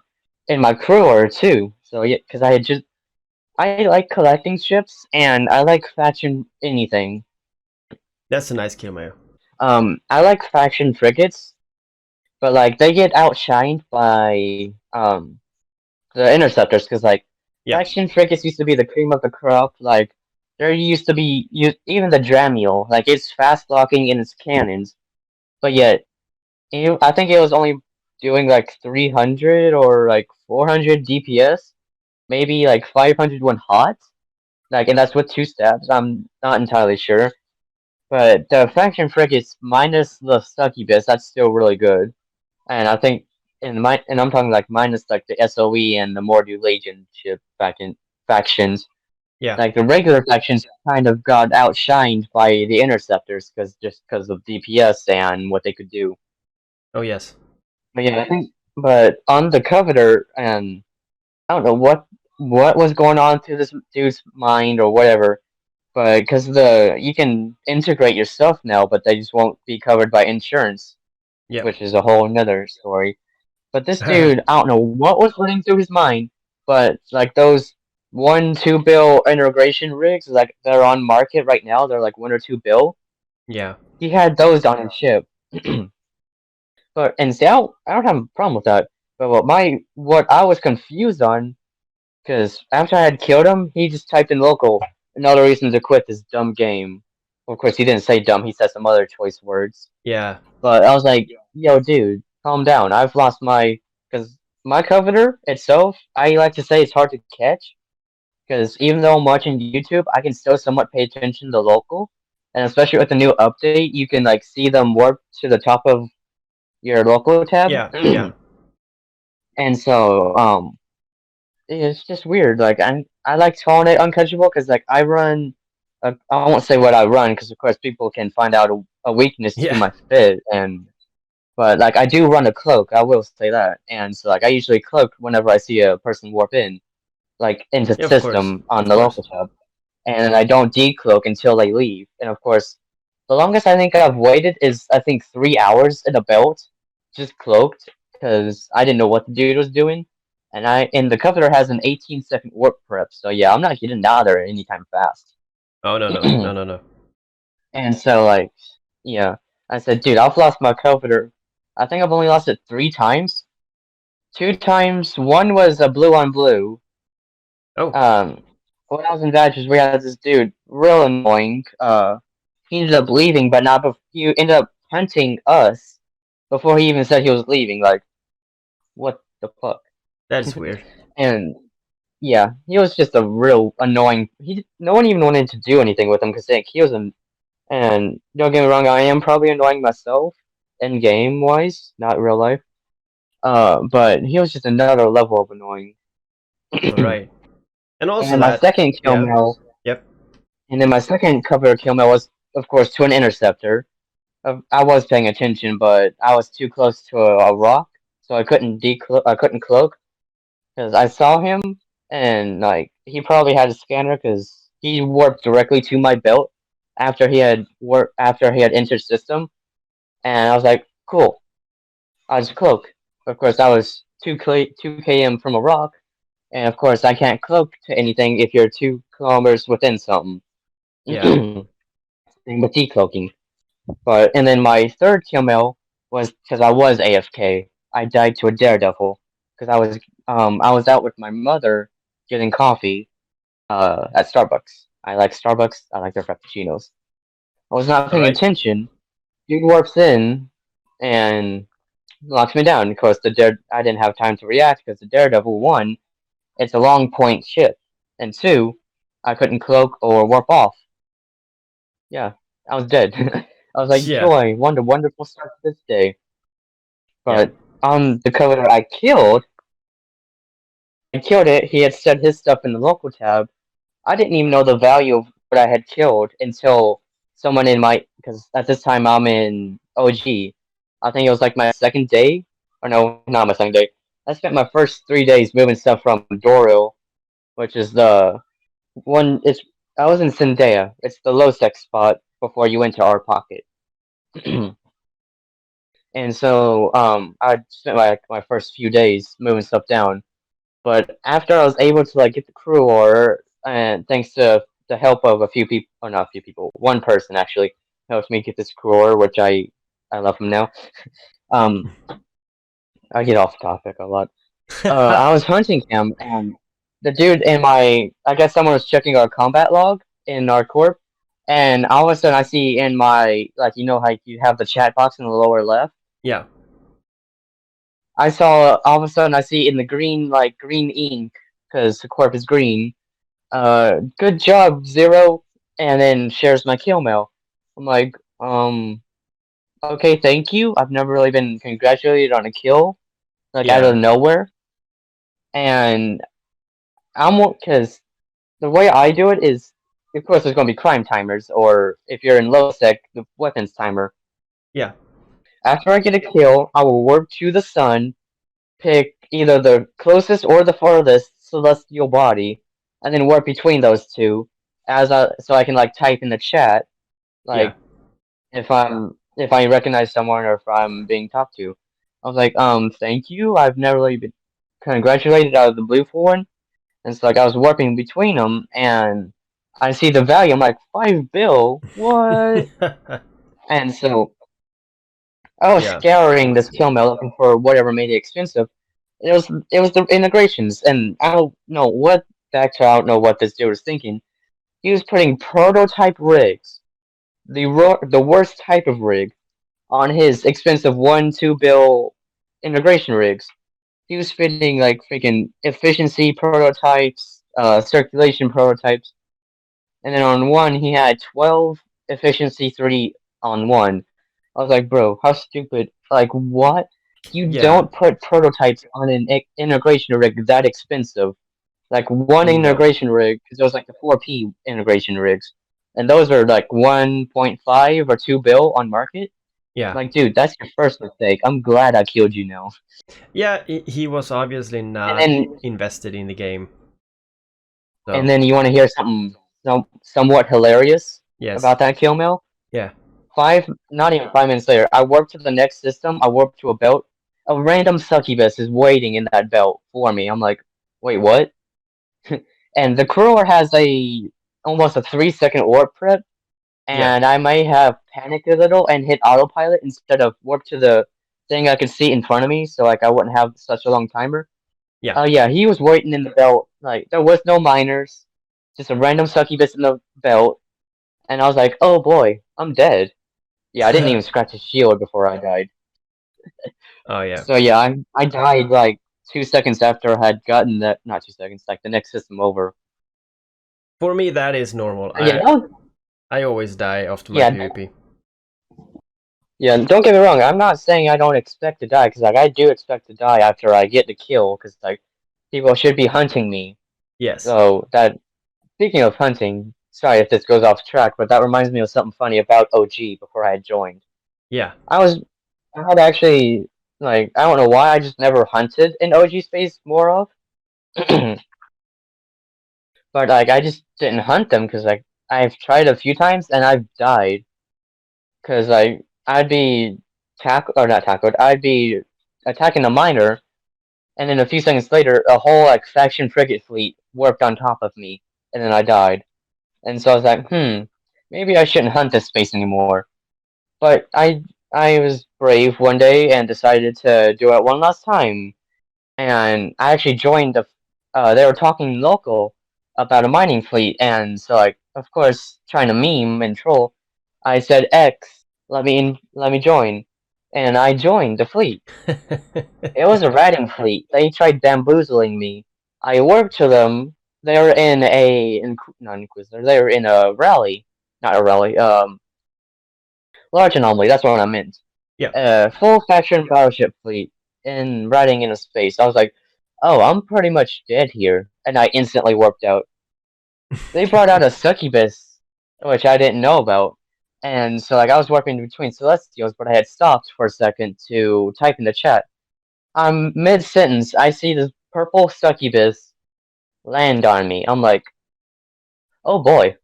and my crew are too. So yeah, because I like collecting ships and I like faction anything.
that's a nice kill, Mayo.
I like faction frigates, but like they get outshined by the interceptors because like
Yeah.
faction frigates used to be the cream of the crop. Like there used to be even the Dramiel, like it's fast locking in its cannons, but yet I think it was only doing like 300 or like 400 DPS, maybe like 500 when hot. Like, and that's with 2 stabs. I'm not entirely sure. But the faction frigates minus the sucky bits, that's still really good. And I think and I'm talking like minus like the SOE and the Mordu Legion ship factions.
Yeah.
Like the regular factions kind of got outshined by the interceptors because of DPS and what they could do.
Oh, yes.
But yeah, I think but on the Coveter and I don't know what was going on through this dude's mind or whatever. But because you can integrate your stuff now, but they just won't be covered by insurance,
Yeah.
which is a whole another story. But this dude, I don't know what was running through his mind, but like those 1-2 bill integration rigs, like they're on market right now. They're like 1 or 2 bill.
Yeah.
He had those on his ship. But and see, I don't have a problem with that. But what I was confused on, because after I had killed him, he just typed in local. Another reason to quit this dumb game. Of course, he didn't say dumb. He said some other choice words.
Yeah.
But I was like, "Yo, dude, calm down. I've lost because my Coveter itself. I like to say it's hard to catch because even though I'm watching YouTube, I can still somewhat pay attention to local, and especially with the new update, you can like see them warp to the top of your local tab.
Yeah. Yeah.
And so it's just weird. Like I like calling it uncatchable because like I run. I won't say what I run because of course people can find out a weakness to
Yeah.
my fit but like I do run a cloak. I will say that. And so like I usually cloak whenever I see a person warp in, like into
Yeah, of course.
system on
Of
the
course.
local tab, and I don't decloak until they leave. And of course, the longest I think I've waited is I think 3 hours in a belt, just cloaked, because I didn't know what the dude was doing. And the Coveter has an 18-second warp prep, so yeah, I'm not getting out of there anytime fast.
Oh, no, no. No, no, no.
And so like, yeah, I said, dude, I've lost my Coveter. I think I've only lost it 3 times. 2 times, one was a blue on blue.
Oh,
Um, when I was in Badgers, we had this dude, real annoying. He ended up leaving, but not before he ended up hunting us before he even said he was leaving. Like, what the fuck?
that's weird.
And yeah, he was just a real annoying. No one even wanted to do anything with him because like, he was an. And don't get me wrong, I am probably annoying myself in game wise, not real life. But he was just another level of annoying.
All right. And also
And my
that,
second kill
yeah,
mail,
yep,
and then my second cover kill mail was, of course, to an interceptor. I was paying attention, but I was too close to a rock, so I couldn't cloak because I saw him, and like he probably had a scanner because he warped directly to my belt after he had entered system, and I was like, cool, I just cloak. Of course, I was 2 km from a rock, and of course, I can't cloak to anything if you're 2 kilometers within something.
yeah,
Thing but decloaking. But and then my third kill mail was because I was AFK. I died to a daredevil because I was out with my mother getting coffee at Starbucks. I like Starbucks. I like their frappuccinos. I was not
all
paying
right,
attention. Dude warps in and locks me down. Of course, I didn't have time to react because the daredevil, one, it's a long point ship, and two, I couldn't cloak or warp off. Yeah, I was dead. I was like,
yeah,
joy, what a wonderful start to this day.
yeah,
But on the cover I killed it. He had set his stuff in the local tab. I didn't even know the value of what I had killed until someone in my, because at this time I'm in OG. I think it was like my second day, or no, not my second day. I spent my first 3 days moving stuff from Doril, which is the one. I was in Zendaya. It's the low sec spot before you enter our pocket. And so I spent my first few days moving stuff down. But after I was able to like get the crew order, and thanks to the help of a few people, or not a few people, one person actually helped me get this crew order, which I love him now. Um, I get off topic a lot. I was hunting him, and the dude in I guess someone was checking our combat log in our corp, and all of a sudden I see in my, like, you know how you have the chat box in the lower left.
yeah,
I saw all of a sudden I see in the green, like green ink, because the corp is green. Good job, Zero, and then shares my kill mail. I'm like, okay, thank you. I've never really been congratulated on a kill, like out
yeah,
of nowhere. And because the way I do it is, of course, there's going to be crime timers, or if you're in low sec, the weapons timer.
yeah,
After I get a kill, I will warp to the sun, pick either the closest or the farthest celestial body, and then warp between those two, so I can like type in the chat
yeah,
like if I recognize someone or if I'm being talked to. I was like, thank you. I've never really been congratulated out of the blue for one. And so like I was warping between them, and I see the value. I'm like, 5 bill, what? And so I was
yeah,
scouring this kill mail looking for whatever made it expensive. It was the integrations, and I don't know what I don't know what this dude was thinking. He was putting prototype rigs, the worst type of rig, on his expensive 1-2 bill integration rigs. He was fitting like freaking efficiency prototypes, circulation prototypes, and then on one he had 12 efficiency 3 on one. I was like, bro, how stupid! Like, what? You
yeah.
don't put prototypes on an integration rig that expensive. Like one
No,
integration rig, because it was like the 4P integration rigs, and those are like 1.5 or 2 bill on market.
yeah,
Like, dude, that's your first mistake. I'm glad I killed you now.
yeah. He was obviously
And
not
then,
invested in the game.
and
So
then you want to hear something somewhat hilarious
yes,
about that kill mail?
yeah,
Not even 5 minutes later, I warped to the next system. I warped to a belt. A random succubus is waiting in that belt for me. I'm like, wait, what? And the crawler has almost a 3 second warp prep,
yeah,
and I may have panicked a little and hit autopilot instead of warp to the thing I could see in front of me, so like I wouldn't have such a long timer.
yeah.
Oh yeah, he was waiting in the belt. Like there was no miners, just a random succubus in the belt, and I was like, oh boy, I'm dead. Yeah, I didn't even scratch his shield before I died.
Oh yeah.
So yeah, I died like 2 seconds after I had gotten that. Not 2 seconds, like the next system over.
For me, that is normal.
Yeah,
I always die after my
yeah,
PvP.
Yeah, don't get me wrong. I'm not saying I don't expect to die, because like I do expect to die after I get the kill, because like people should be hunting me.
Yes.
So that speaking of hunting, sorry if this goes off track, but that reminds me of something funny about OG before I had joined.
Yeah.
I was I had actually like I don't know why I just never hunted in OG space more of, but like I just didn't hunt them because like I've tried a few times and I've died because like I'd be not tackled, I'd be attacking a miner, and then a few seconds later a whole like faction frigate fleet warped on top of me, and then I died. And so I was like, maybe I shouldn't hunt this space anymore. But I was brave one day and decided to do it one last time. And I actually joined they were talking local about a mining fleet, and so like of course trying to meme and troll, I said X, let me join. And I joined the fleet. It was a ratting fleet. They tried bamboozling me. I worked to them. They were in not Inquisitor. They were in a rally, not a rally. Large anomaly. That's what I meant.
Yeah.
Full faction battleship fleet in riding in a space. I was like, oh, I'm pretty much dead here, and I instantly warped out. They brought out a succubus, which I didn't know about, and so like I was warping between celestials, but I had stopped for a second to type in the chat. I'm mid sentence. I see this purple succubus land on me. I'm like, oh boy.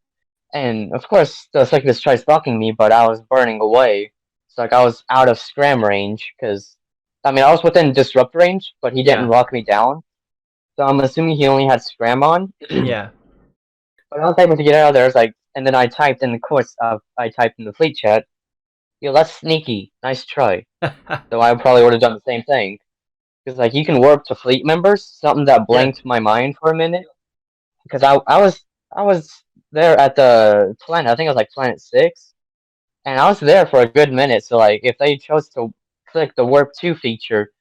And of course, the succubus tried stalking me, but I was burning away. So like I was out of scram range because, I mean, I was within disrupt range, but he didn't
Yeah.
lock me down. So I'm assuming he only had scram on.
Yeah.
But I was able to get out of there. It's like, and then I typed in the course. I typed in the fleet chat. Yo, that's sneaky. Nice try. So I probably would have done the same thing because like you can warp to fleet members. Something that
Yeah.
blanked my mind for a minute because I was there at the planet. I think it was like Planet 6. And I was there for a good minute, so like if they chose to click the warp 2 feature,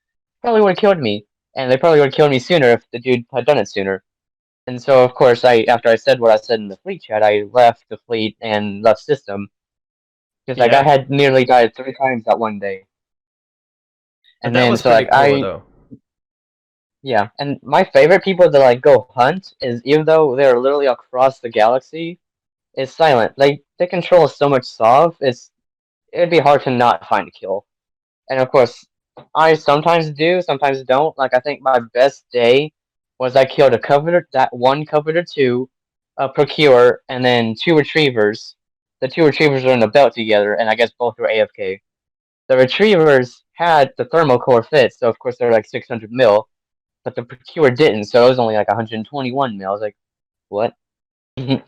probably would have killed me. And they probably would have killed me sooner if the dude had done it sooner. And so of course after I said what I said in the fleet chat, I left the fleet and left system. Because like I
Yeah.
had nearly died 3 times that one day.
But
And
that
then
was
so
pretty
like
cool though.
yeah, and my favorite people to like go hunt is even though they're literally across the galaxy, is silent. They control so much sov, it'd be hard to not find a kill. And of course, I sometimes do, sometimes don't. Like I think my best day was I killed a coveter, that one coveter two, a procure, and then 2 retrievers. The 2 retrievers are in a belt together, and I guess both were AFK. The retrievers had the thermal core fit, so of course they're like 600 mil, but the procure didn't, so it was only like 121 mil. I was like, what?
All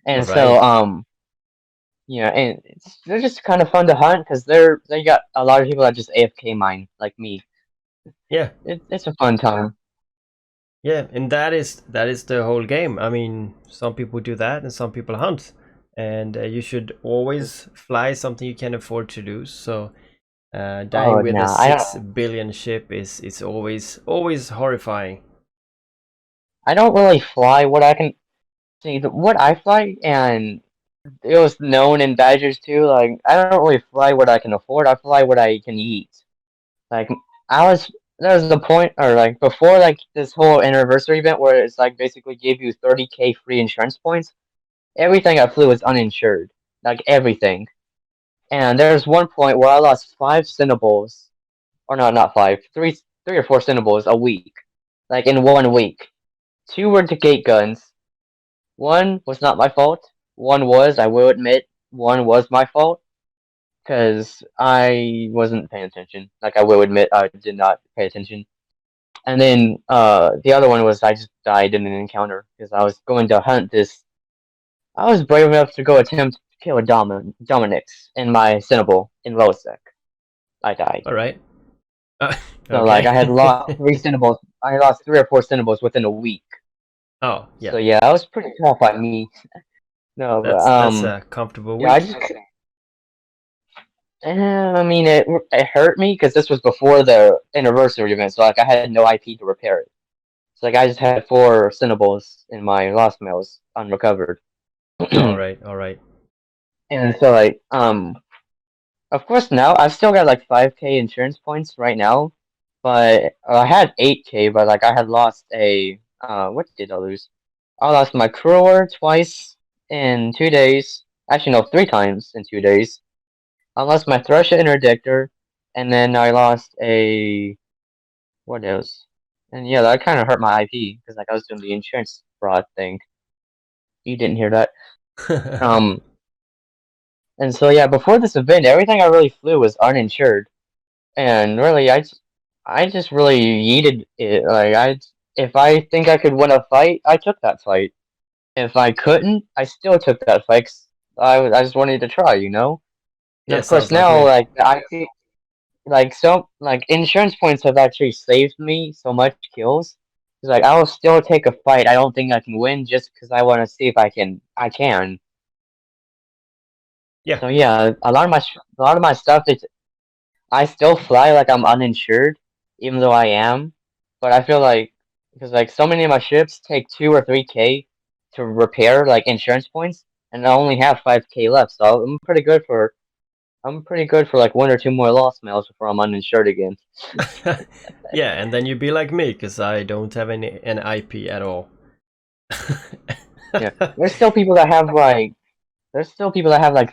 And so
right.
yeah, and they're just kind of fun to hunt because they got a lot of people that just AFK mine like me.
Yeah.
It's a fun time.
Yeah, and that is the whole game. I mean, some people do that and some people hunt. And you should always fly something you can afford to do. So dying
Oh
with a
no, I don't.
6 billion ship is always horrifying.
I don't really fly what I can see. What I fly, and it was known in Badgers too. Like I don't really fly what I can afford. I fly what I can eat. Like I was there was the point, or like before like this whole anniversary event where it's like basically gave you 30K free insurance points. Everything I flew was uninsured, like everything. And there's one point where I lost 5 Cinnables, or no, not five, three or four Cinnables a week, like in 1 week. 2 were to gate guns. One was not my fault. One was, I will admit, one was my fault because I wasn't paying attention. Like I will admit, I did not pay attention. And then the other one was I just died in an encounter because I was going to hunt this. I was brave enough to go attempt to kill a Dominix in my Cinnable in Lowsec. I died.
All right.
So like
Okay.
I had lost 3 Cinnables. I lost 3 or 4 Cinnables within a week.
Oh,
So
yeah.
yeah, that was pretty tough on me. No, but
That's a comfortable
yeah, I
week.
just I mean it hurt me because this was before the anniversary event, so like I had no IP to repair it. So like I just had 4 Cinnables in my Lost Mails unrecovered.
All right. All right.
And so like Of course, now I've still got like 5K insurance points right now, but I had 8K, but like I had lost a what did I lose? I lost my cruiler twice in 2 days. Actually, no, 3 times in 2 days. I lost my Thresher interdictor, and then I lost a what else? And yeah, that kind of hurt my IP because like I was doing the insurance fraud thing. You didn't hear that. Um, and so yeah, before this event, everything I really flew was uninsured. And really, I just really yeeted it. Like if I think I could win a fight, I took that fight. If I couldn't, I still took that fight. 'Cause I just wanted to try, you know. And
Yeah,
of course,
sounds like
now
me.
like I feel like so like insurance points have actually saved me so much kills. It's like I will still take a fight. I don't think I can win just because I want to see if I can. I can.
Yeah.
So yeah, a lot of my stuff is I still fly like I'm uninsured, even though I am. But I feel like because like so many of my ships take 2 or 3K to repair like insurance points, and I only have 5K left, so I'm pretty good for like 1 or 2 more lost mails before I'm uninsured again.
Yeah, and then you be like me, because I don't have an IP at all.
Yeah, there's still people that have like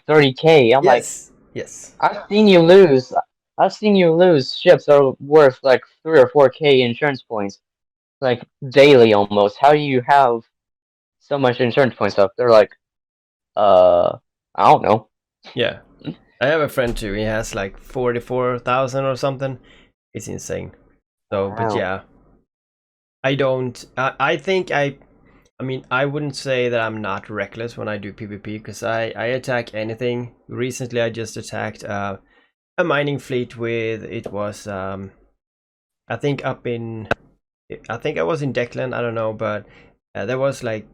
30K. I'm like,
Yes, yes.
I've seen you lose. I've seen you lose ships that are worth like 3 or 4K insurance points, like daily almost. How do you have so much insurance points up? They're like, I don't know.
Yeah. I have a friend too. He has like 44,000 or something. It's insane. So, but
Wow.
yeah, I don't. I think I mean, I wouldn't say that I'm not reckless when I do PvP because I attack anything. Recently, I just attacked a mining fleet with it was I think up in I think I was in Declan. I don't know, but there was like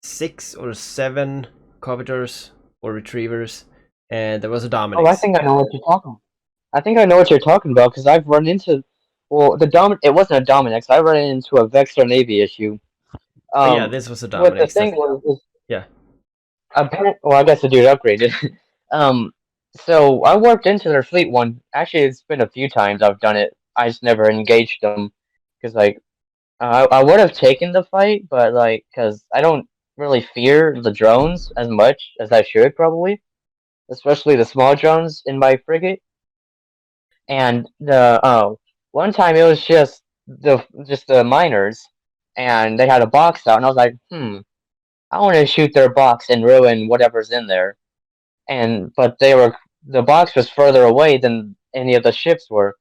6 or 7 covetors or retrievers, and there was a
Oh, I
Dominix.
think I know what you're talking. I think I know what you're talking about because I've run into, well, the Domin. It wasn't a Dominix. I run into a Vexor Navy issue.
Oh yeah,
Um,
this was a
what the
Dominix.
thing
That
was is
yeah.
well, I guess the dude upgraded. um, so I warped into their fleet one. Actually, it's been a few times I've done it. I just never engaged them because like I would have taken the fight, but like because I don't really fear the drones as much as I should probably, especially the small drones in my frigate. And the one time it was just the miners, and they had a box out, and I was like, I want to shoot their box and ruin whatever's in there. And but the box was further away than any of the ships were,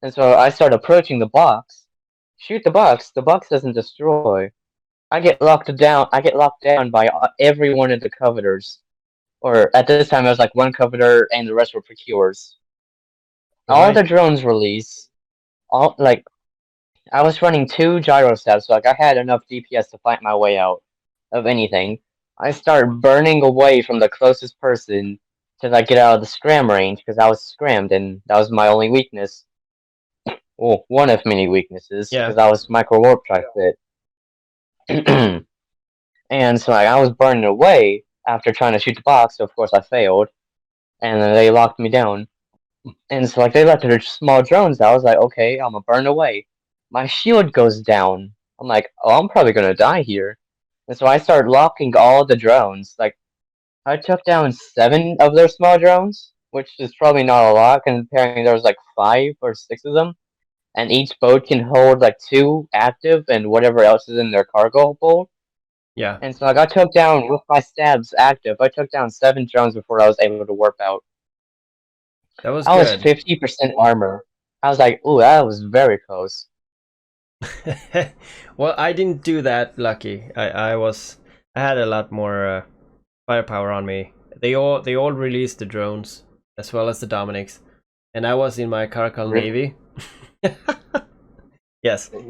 and so I start approaching the box, shoot the box. The box doesn't destroy. I get locked down. I get locked down by every one of the covetors. Or at this time, it was like one covetor, and the rest were procures.
All
All
right.
the drones release. All like I was running 2 gyrostats, so like I had enough DPS to fight my way out of anything. I start burning away from the closest person to like get out of the scram range because I was scrammed and that was my only weakness. Well, one of many weaknesses
Yeah.
because I was micro warp drive fit. And so like, I was burning away after trying to shoot the box. So of course I failed, and then they locked me down. And so like they left their small drones. I was like, okay, I'm gonna burn away. My shield goes down. I'm like, oh, I'm probably gonna die here. And so I start locking all the drones. Like I took down 7 of their small drones, which is probably not a lot comparing there was like 5 or 6 of them. And each boat can hold like 2 active and whatever else is in their cargo hold.
Yeah.
And so like I took down with my stabs active. I took down 7 drones before I was able to warp out.
That was
I was
good.
50% armor. I was like, ooh, that was very close.
Well, I didn't do that. Lucky. I had a lot more firepower on me. They all released the drones as well as the Dominics, and I was in my Caracal
Really?
Navy. Yes, it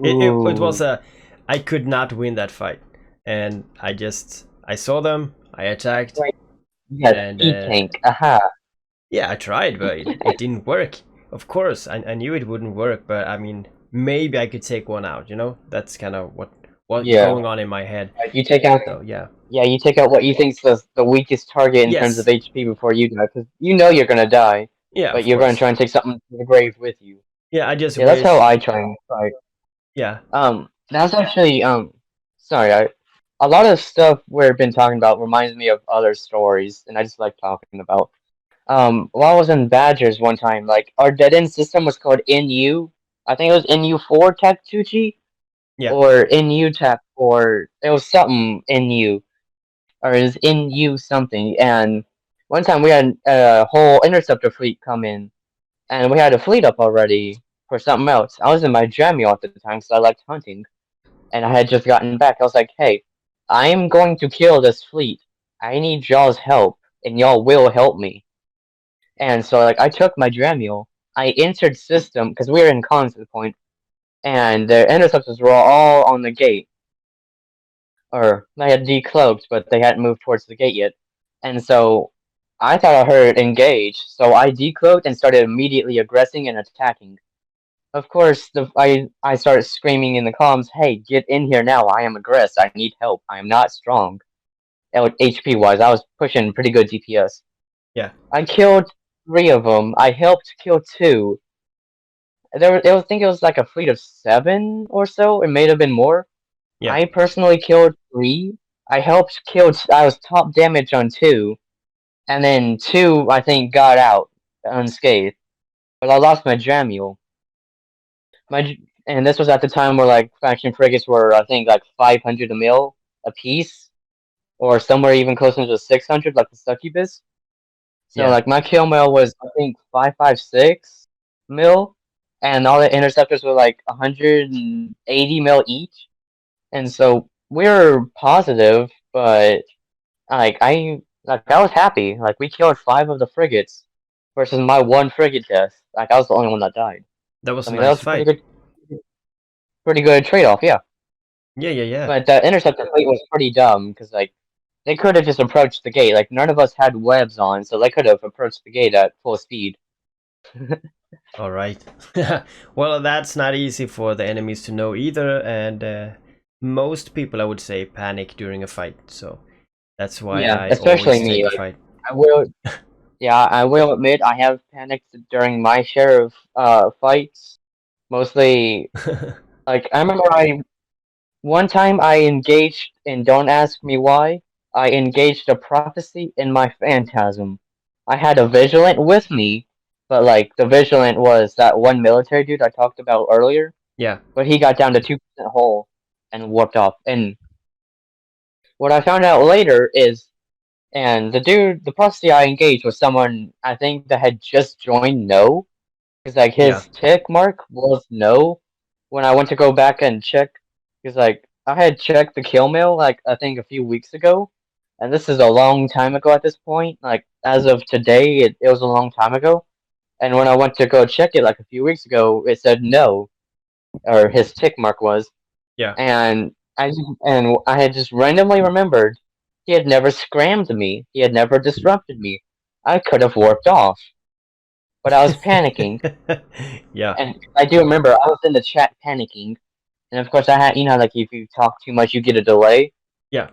was
Ooh.
a. I could not win that fight, and I saw them. I attacked,
Right. Yes,
and
E-tank. Aha.
yeah, I tried, but it didn't work. Of course, I knew it wouldn't work, but I mean, maybe I could take one out. That's kind of what
Yeah.
going on in my head.
Like you take out
So yeah,
Yeah, you take out what you think's the weakest target in terms of
Yes.
HP before you die, because you know you're gonna die,
Yeah,
but
of
you're gonna
course.
try and take something to the grave with you.
Yeah, I just
Yeah, that's how
wish.
I try and fight.
Yeah.
That's actually sorry, a lot of stuff we've been talking about reminds me of other stories, and I just like talking about. While I was in Badgers one time, like our dead end system was called NU. I think it was NU4 Taktuchi
Yeah.
or NU Tap, or it was something NU, or it was NU something. And one time we had a whole interceptor fleet come in, and we had a fleet up already for something else. I was in my Jamio at the time, so I liked hunting, and I had just gotten back. I was like, hey, I'm going to kill this fleet. I need y'all's help, and y'all will help me. And so, like, I took my Dremel, I entered system, because we were in comms at the point, and the interceptors were all on the gate. Or, they had decloaked, but they hadn't moved towards the gate yet. And so, I thought I heard engage, so I decloaked and started immediately aggressing and attacking. Of course, I started screaming in the comms, hey, get in here now, I am aggressed, I need help, I am not strong. HP wise, I was pushing pretty good DPS.
Yeah.
I killed 3 of them, I helped kill 2. I think it was like a fleet of 7 or so, it may have been more.
Yeah.
I personally killed 3. I helped kill, I was top damage on 2, and then 2, I think, got out unscathed. But I lost my Jamule. And this was at the time where like faction frigates were, I think, like 500 a mil a piece, or somewhere even closer to 600, like the Succubus. So
Yeah.
like my kill mail was, I think, 556 mil, and all the interceptors were like 180 mil each. And so we were positive, but I was happy. Like we killed 5 of the frigates versus my 1 frigate death. Like I was the only one that died.
That was
I
a
mean that
nice
was a
fight.
pretty good trade off, yeah.
Yeah, yeah, yeah.
But the interceptor fleet was pretty dumb because like they could have just approached the gate. Like none of us had webs on, so they could have approached the gate at full speed.
All right. Well, that's not easy for the enemies to know either, and most people, I would say, panic during a fight. So that's why
Yeah,
I
especially
always
me.
take a
Like
fight.
I will, yeah, I will admit I have panicked during my share of fights. Mostly, like I remember I one time I engaged, and don't ask me why, I engaged a prophecy in my phantasm. I had a vigilant with me, but like the vigilant was that one military dude I talked about earlier,
Yeah,
but he got down to 2% hull and warped off. And what I found out later is, and the prophecy I engaged was someone I think that had just joined No, because like
yeah,
his tick mark was No. When I went to go back and check, because like I had checked the kill mail like I think a few weeks ago, and this is a long time ago at this point. Like as of today, it was a long time ago. And when I went to go check it like a few weeks ago, it said No, or his tick mark was,
yeah.
and I had just randomly remembered he had never scrammed me. He had never disrupted me. I could have warped off, but I was panicking,
Yeah,
and I do remember I was in the chat panicking, and of course I had, like if you talk too much, you get a delay.
yeah.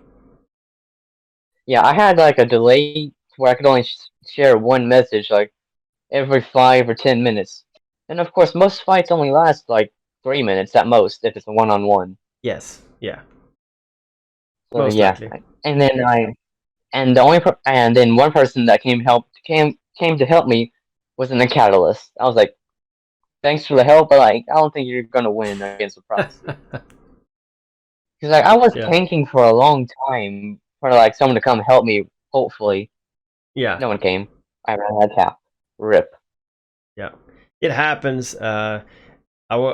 Yeah, I had like a delay where I could only share one message like every 5 or 10 minutes, and of course most fights only last like 3 minutes at most if it's a one-on-one.
Yes, yeah.
So
Most
yeah,
likely.
and then and then one person that came to help me was in the catalyst. I was like, thanks for the help, but like I don't think you're gonna win against the prophecy. Because like I was
Yeah,
tanking for a long time for like someone to come help me. Hopefully,
yeah,
no one came. I ran out of tap. Rip.
yeah. It happens. I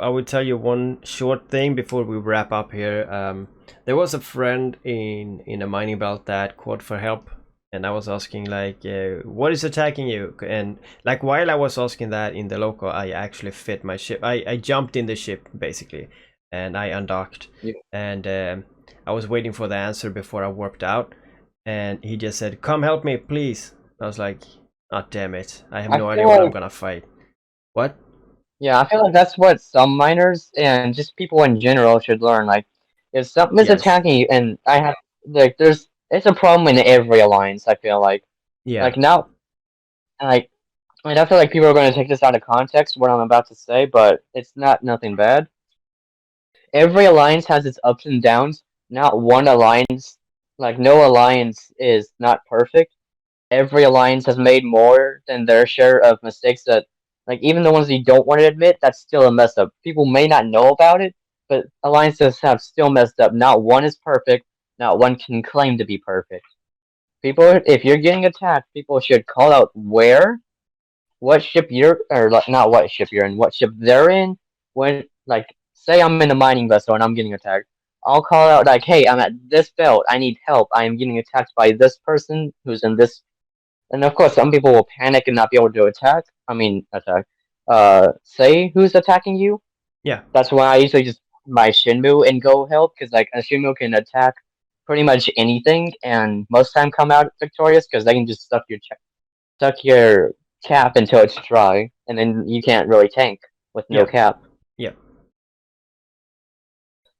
would tell you one short thing before we wrap up here. There was a friend in a mining belt that called for help, and I was asking like, "What is attacking you?" And like while I was asking that in the local, I actually fit my ship. I jumped in the ship basically, and I undocked,
Yeah.
and I was waiting for the answer before I warped out, and he just said, "Come help me, please." I was like, "Oh damn it! I have
I
no
feel
idea what I'm
like
gonna fight." What?
yeah, I feel like that's what some miners and just people in general should learn. Like, if something is
Yes.
attacking you, and I have like there's it's a problem in every alliance. I feel
Yeah.
like now, like I feel like people are going to take this out of context what I'm about to say, but it's not nothing bad. Every alliance has its ups and downs. Not one alliance, like no alliance is not perfect. Every alliance has made more than their share of mistakes that, like, even the ones you don't want to admit, that's still a mess up. People may not know about it, but alliances have still messed up. Not one is perfect. Not one can claim to be perfect. People, if you're getting attacked, people should call out where, what ship you're, or like, not what ship you're in, what ship they're in. When, like, say I'm in a mining vessel and I'm getting attacked, I'll call out like, "Hey, I'm at this belt. I need help. I am getting attacked by this person who's in this." And of course, some people will panic and not be able to attack. I mean, attack. Say who's attacking you.
Yeah.
That's why I usually just my Shinmu and go help, because like a Shinmu can attack pretty much anything and most time come out victorious because they can just stuck your cap until it's dry, and then you can't really tank with no
Yeah.
cap.
Yeah.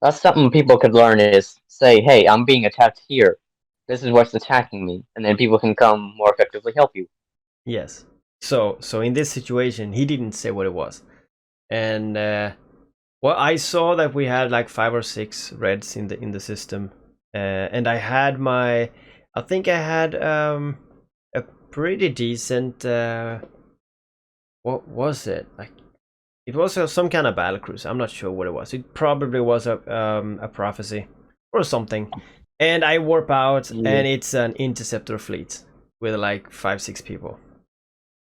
That's something people could learn is say, hey, I'm being attacked here. This is what's attacking me, and then people can come more effectively help you.
Yes. So in this situation, he didn't say what it was, and well, I saw that we had like 5 or 6 reds in the system, and I think I had a pretty decent. What was it like? It was some kind of battle cruise. I'm not sure what it was. It probably was a prophecy or something. And I warp out,
Yeah.
and it's an interceptor fleet with like 5, 6 people.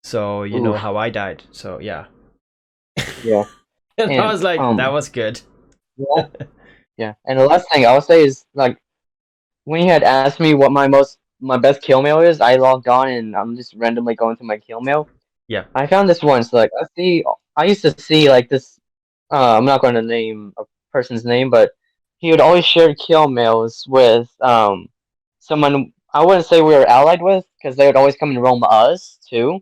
So you know
Oof.
how I died. So yeah,
Yeah.
and I
And
was like, that was good.
yeah, yeah. And the last thing I would say is like when you had asked me what my best kill mail is, I logged on and I'm just randomly going through my kill mail.
Yeah,
I found this once. Like I used to see like this. I'm not going to name a person's name, but he would always share kill mails with someone. I wouldn't say we were allied with because they would always come and roam us too.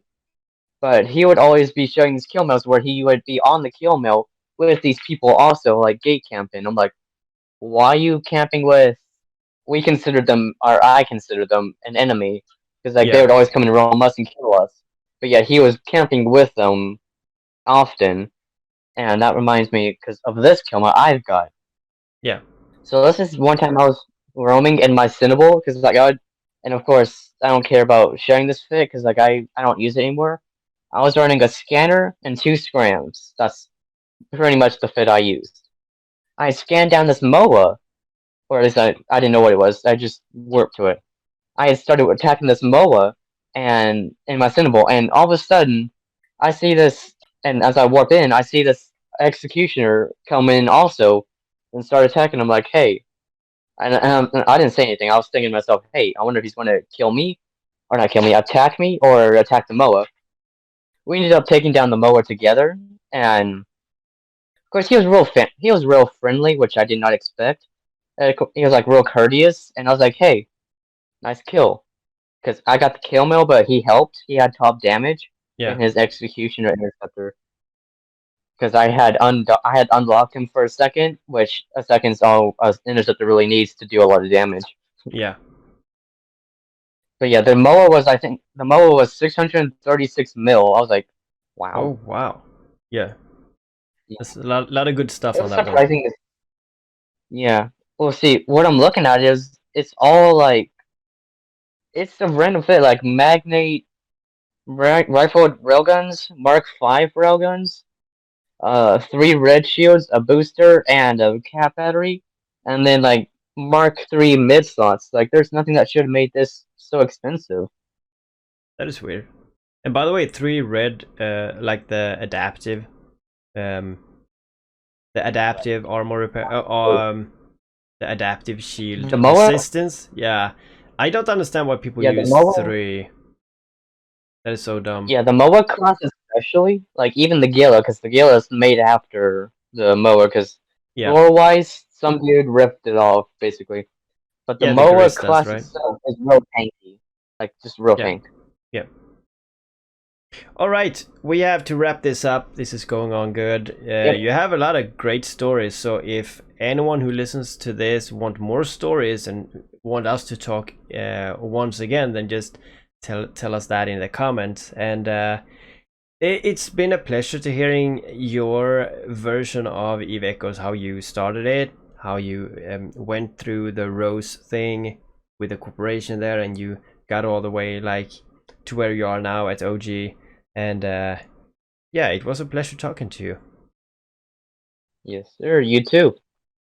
But he would always be sharing these kill mails where he would be on the kill mail with these people also like gate camping. I'm like, why are you camping with? We considered them, or I considered them, an enemy because like they
yeah,
would always come and roam us and kill us. But yet he was camping with them often, and that reminds me because of this kill mail I've got.
yeah,
So this is one time I was roaming in my Cinnable because like and of course I don't care about sharing this fit because like I don't use it anymore. I was running a scanner and 2 scrams. That's pretty much the fit I used. I scanned down this MOA, or at least I didn't know what it was. I just warped to it. I had started attacking this MOA and in my Cinnable, and all of a sudden I see this, and as I warp in, I see this executioner come in also and start attacking. I'm like, hey, and I didn't say anything. I was thinking to myself, hey, I wonder if he's going to kill me, or not kill me, attack me, or attack the MOA. We ended up taking down the MOA together, and of course he was real friendly, which I did not expect. He was like real courteous, and I was like, hey, nice kill. Because I got the kill mail, but he helped. He had top damage
yeah,
in his executioner interceptor. Because I had unlocked him for a second, which a second's all an interceptor really needs to do a lot of damage.
yeah.
But yeah, the MOA was I think the MOA was 636 mil. I was like, wow.
Oh wow. Yeah,
Yeah.
there's a lot of good stuff
It
on
was
that one.
surprising. Yeah. Well, see, what I'm looking at is it's all like it's a random fit like Magnate rifled railguns, Mark V railguns, 3 red shields, a booster, and a cap battery, and then like Mark III mid slots. Like, there's nothing that should have made this so expensive.
That is weird. And by the way, 3 red, like um, the adaptive armor repair, the adaptive shield
The MOA,
resistance. Yeah, I don't understand why people
yeah, the
use
MOA,
3. That is so dumb.
yeah, the MOA class especially, like even the Gila, because the Gila is made after the MOA, because
Yeah,
lore-wise, some dude ripped it off basically. But the
yeah, the
MOA
Garistas,
class
right?
itself is real tanky, like just real
Yeah,
tank.
yeah. All right, we have to wrap this up. This is going on good.
Yep.
You have a lot of great stories. So if anyone who listens to this want more stories and want us to talk once again, then just tell us that in the comments. And it's been a pleasure to hearing your version of Eve Echoes, how you started it, how you went through the Rose thing with the corporation there, and you got all the way like to where you are now at OG. And yeah, it was a pleasure talking to you.
Yes, sir. You too.